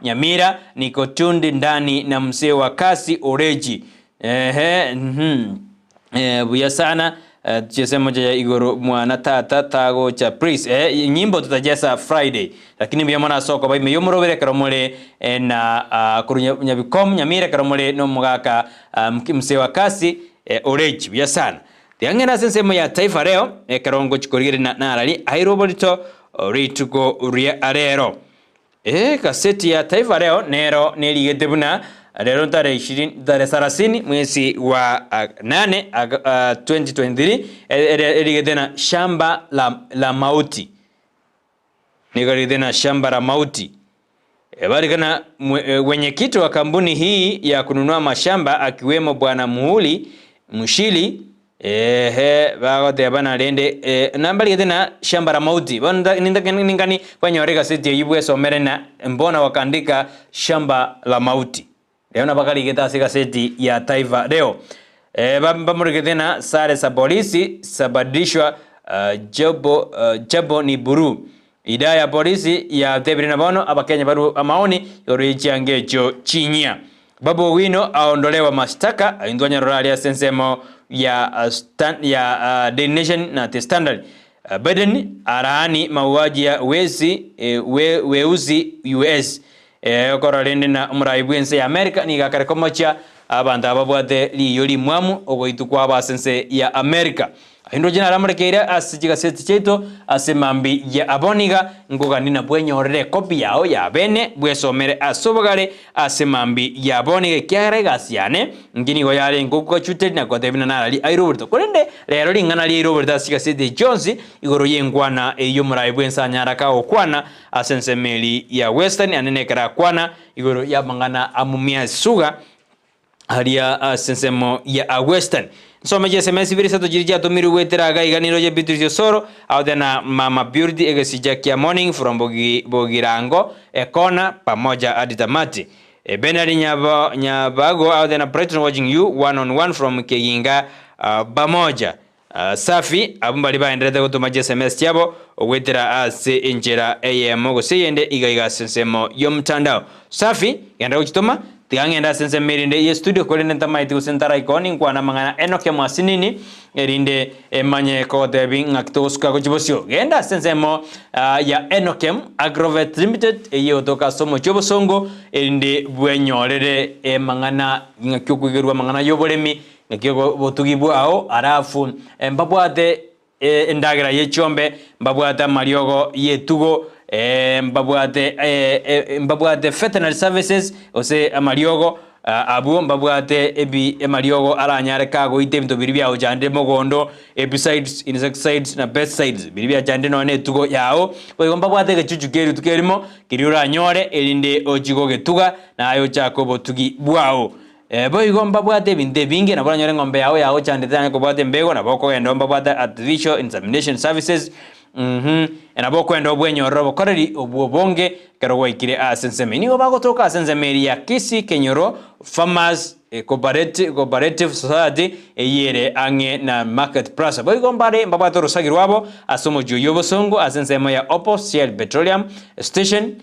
Nyamira niko tundi ndani na msee wa kasi oreji buya sana chese moja ya igoro mwana tata tago cha priest nyimbo tutajesa Friday lakini bya mwana soko bai meyo murobere karomole na kuru Nyamira karomole no mugaka msee wa kasi oreji buya sana tiangena sensemo ya Taifa Leo karongo chikorire na narali airobolito rituko uria arero kaseti ya Taifa Leo nero neligete buna rero tare 30 mwezi wa 8 2023 eligete na shamba la mauti nigalite na shamba la mauti bali kana wenyekiti wa kampuni hii ya kununua mashamba akiwemo bwana Mushili bagote bana lende nambali tena shamba la mauti ningani kwanyoreka seti yibwe somere na mbona wakandika shamba la mauti leo na bakali geta sika seti ya Taifa Leo bamurike tena sare za polisi sabadishwa jabo ni buru idara ya polisi ya Tebiri na bono abakenya baru amaoni yorichangecho chinyia Babu Wino aondolewa mashtaka aindwanya rorali ya sensemo ya Daily Nation na The Standard. Biden araani mauaji ya weuzi US. Koralende na umraibwense ya Amerika ni gakarekomocha abantu ababwate liyo limwamu ogoitu kwa basense ya America hindo jina ramurekeire asijiga seti cheto asemambi ya aboniga ngoganina bwenyorere kopi yao ya bene bwesomere asobogare asemambi ya aboniga kyare gasiane ngini go yare ngoko chute na kodebina narali airoberto korende rero lingana li airoberto asijiga seti Jones igoro yengwana eyo murai bwensanyara ka okwana asensemeli ya Western anenekera kwana igoro yabangana amumia suga haria asensemo ya Western so meje SMS virisa to jirija to miru wetera iganiro je Beatrice Soro audena Mama Beauty egesijakia morning from Bogirango Ekona pamoja aditamati Benari Nyabago audena Brighton watching you one on one from Keyinga Bamoja Safi abumbali baendelea kutuma SMS yabo wetera ase injera AM go seyende igaiga sensemo yo mtandao Safi yanda ukitoma tiangenda sense merinde ye studio kolene tamaiti usentara ikoni kwa na mangana enoke mwasinini erinde emanye ko debi ngaktoska ko jibosio genda sense mo ya enokem agrovet limited eye otoka somo jibosongo erinde bwenyorere mangana ngakyokugerwa mangana yoboremi ngakyo botugibu ao arafu mbabwate endagera ye chombe mbabwata mariogo ye tugo mbabwate veterinary services ose amariogo abu mbabwate ebi amariogo aranyare kago itebinto biribya ojande mogondo herbicides insecticides na pesticides biribya jande none tugo yao boyo mbabwate gechuchu keru tukerimo kiriura nyore elinde ojigo getuga na ayo chako botugi bwao boyo mbabwate binde binge na bora nyore ngombe yao jande tane ko bwate mbego na boko endo mbabwate artificial insemination services enabo kwenda obwenyororo bokoreri obwobonge karogwa ikire asenseme nigo bagotoka asenseme ya Kisii Kenyoro Farmers Cooperative Society eyere ange na Market Plaza boigo mbare mbabato rusagirwabo asomo joyo bosongo asenseme ya Opal Petroleum Station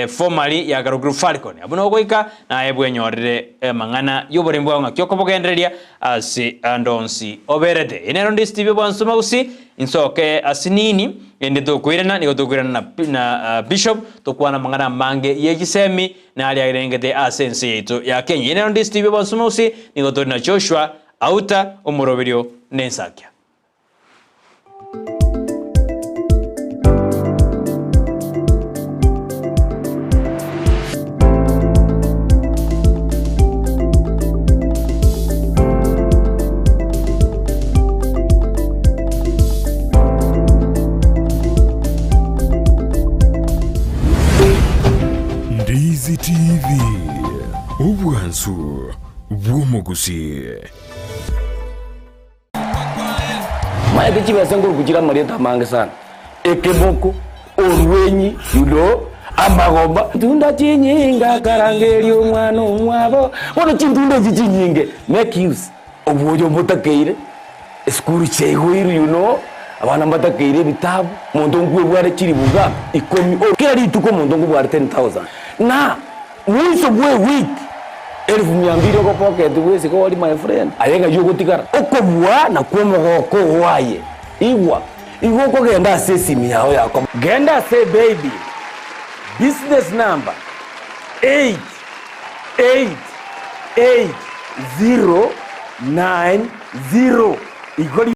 formerly ya Group Falcon abuno goika na ebwenyorere mangana yoborembwa ngakyoko bogendereria ase andonsi oberete enero ndistibe bwansoma Gusii insoke asinini ende tokwirana ni tokwirana na bishop tokwana mangana mange yegisemi na ali agengete asense yetu ya Kenya enero ndistibe bwansoma Gusii ni gotorina Joshua auta omoroberio nensakia Ndizi TV Ubwansu Bw'Gusii Maya kichiba sengo kuchira mareta mange sana ekeboko orwenyi yudo amagomba tunda chinyinga karangeri omwana omwabo bono chintunda chinyinge make use obwojo botakeire skuru chegwiru abana mbatakeire bitabu muntu ngwe bware chiri buga ikomi okeri tuko muntu ngwe bware 10,000 na mwiso bwe week 1200 ko pocket wese ko wali my friend ayenga yugo tikara okobwa na kwomogoko waye igwa ko genda sesimi yao yako genda say baby business number 888090 igoli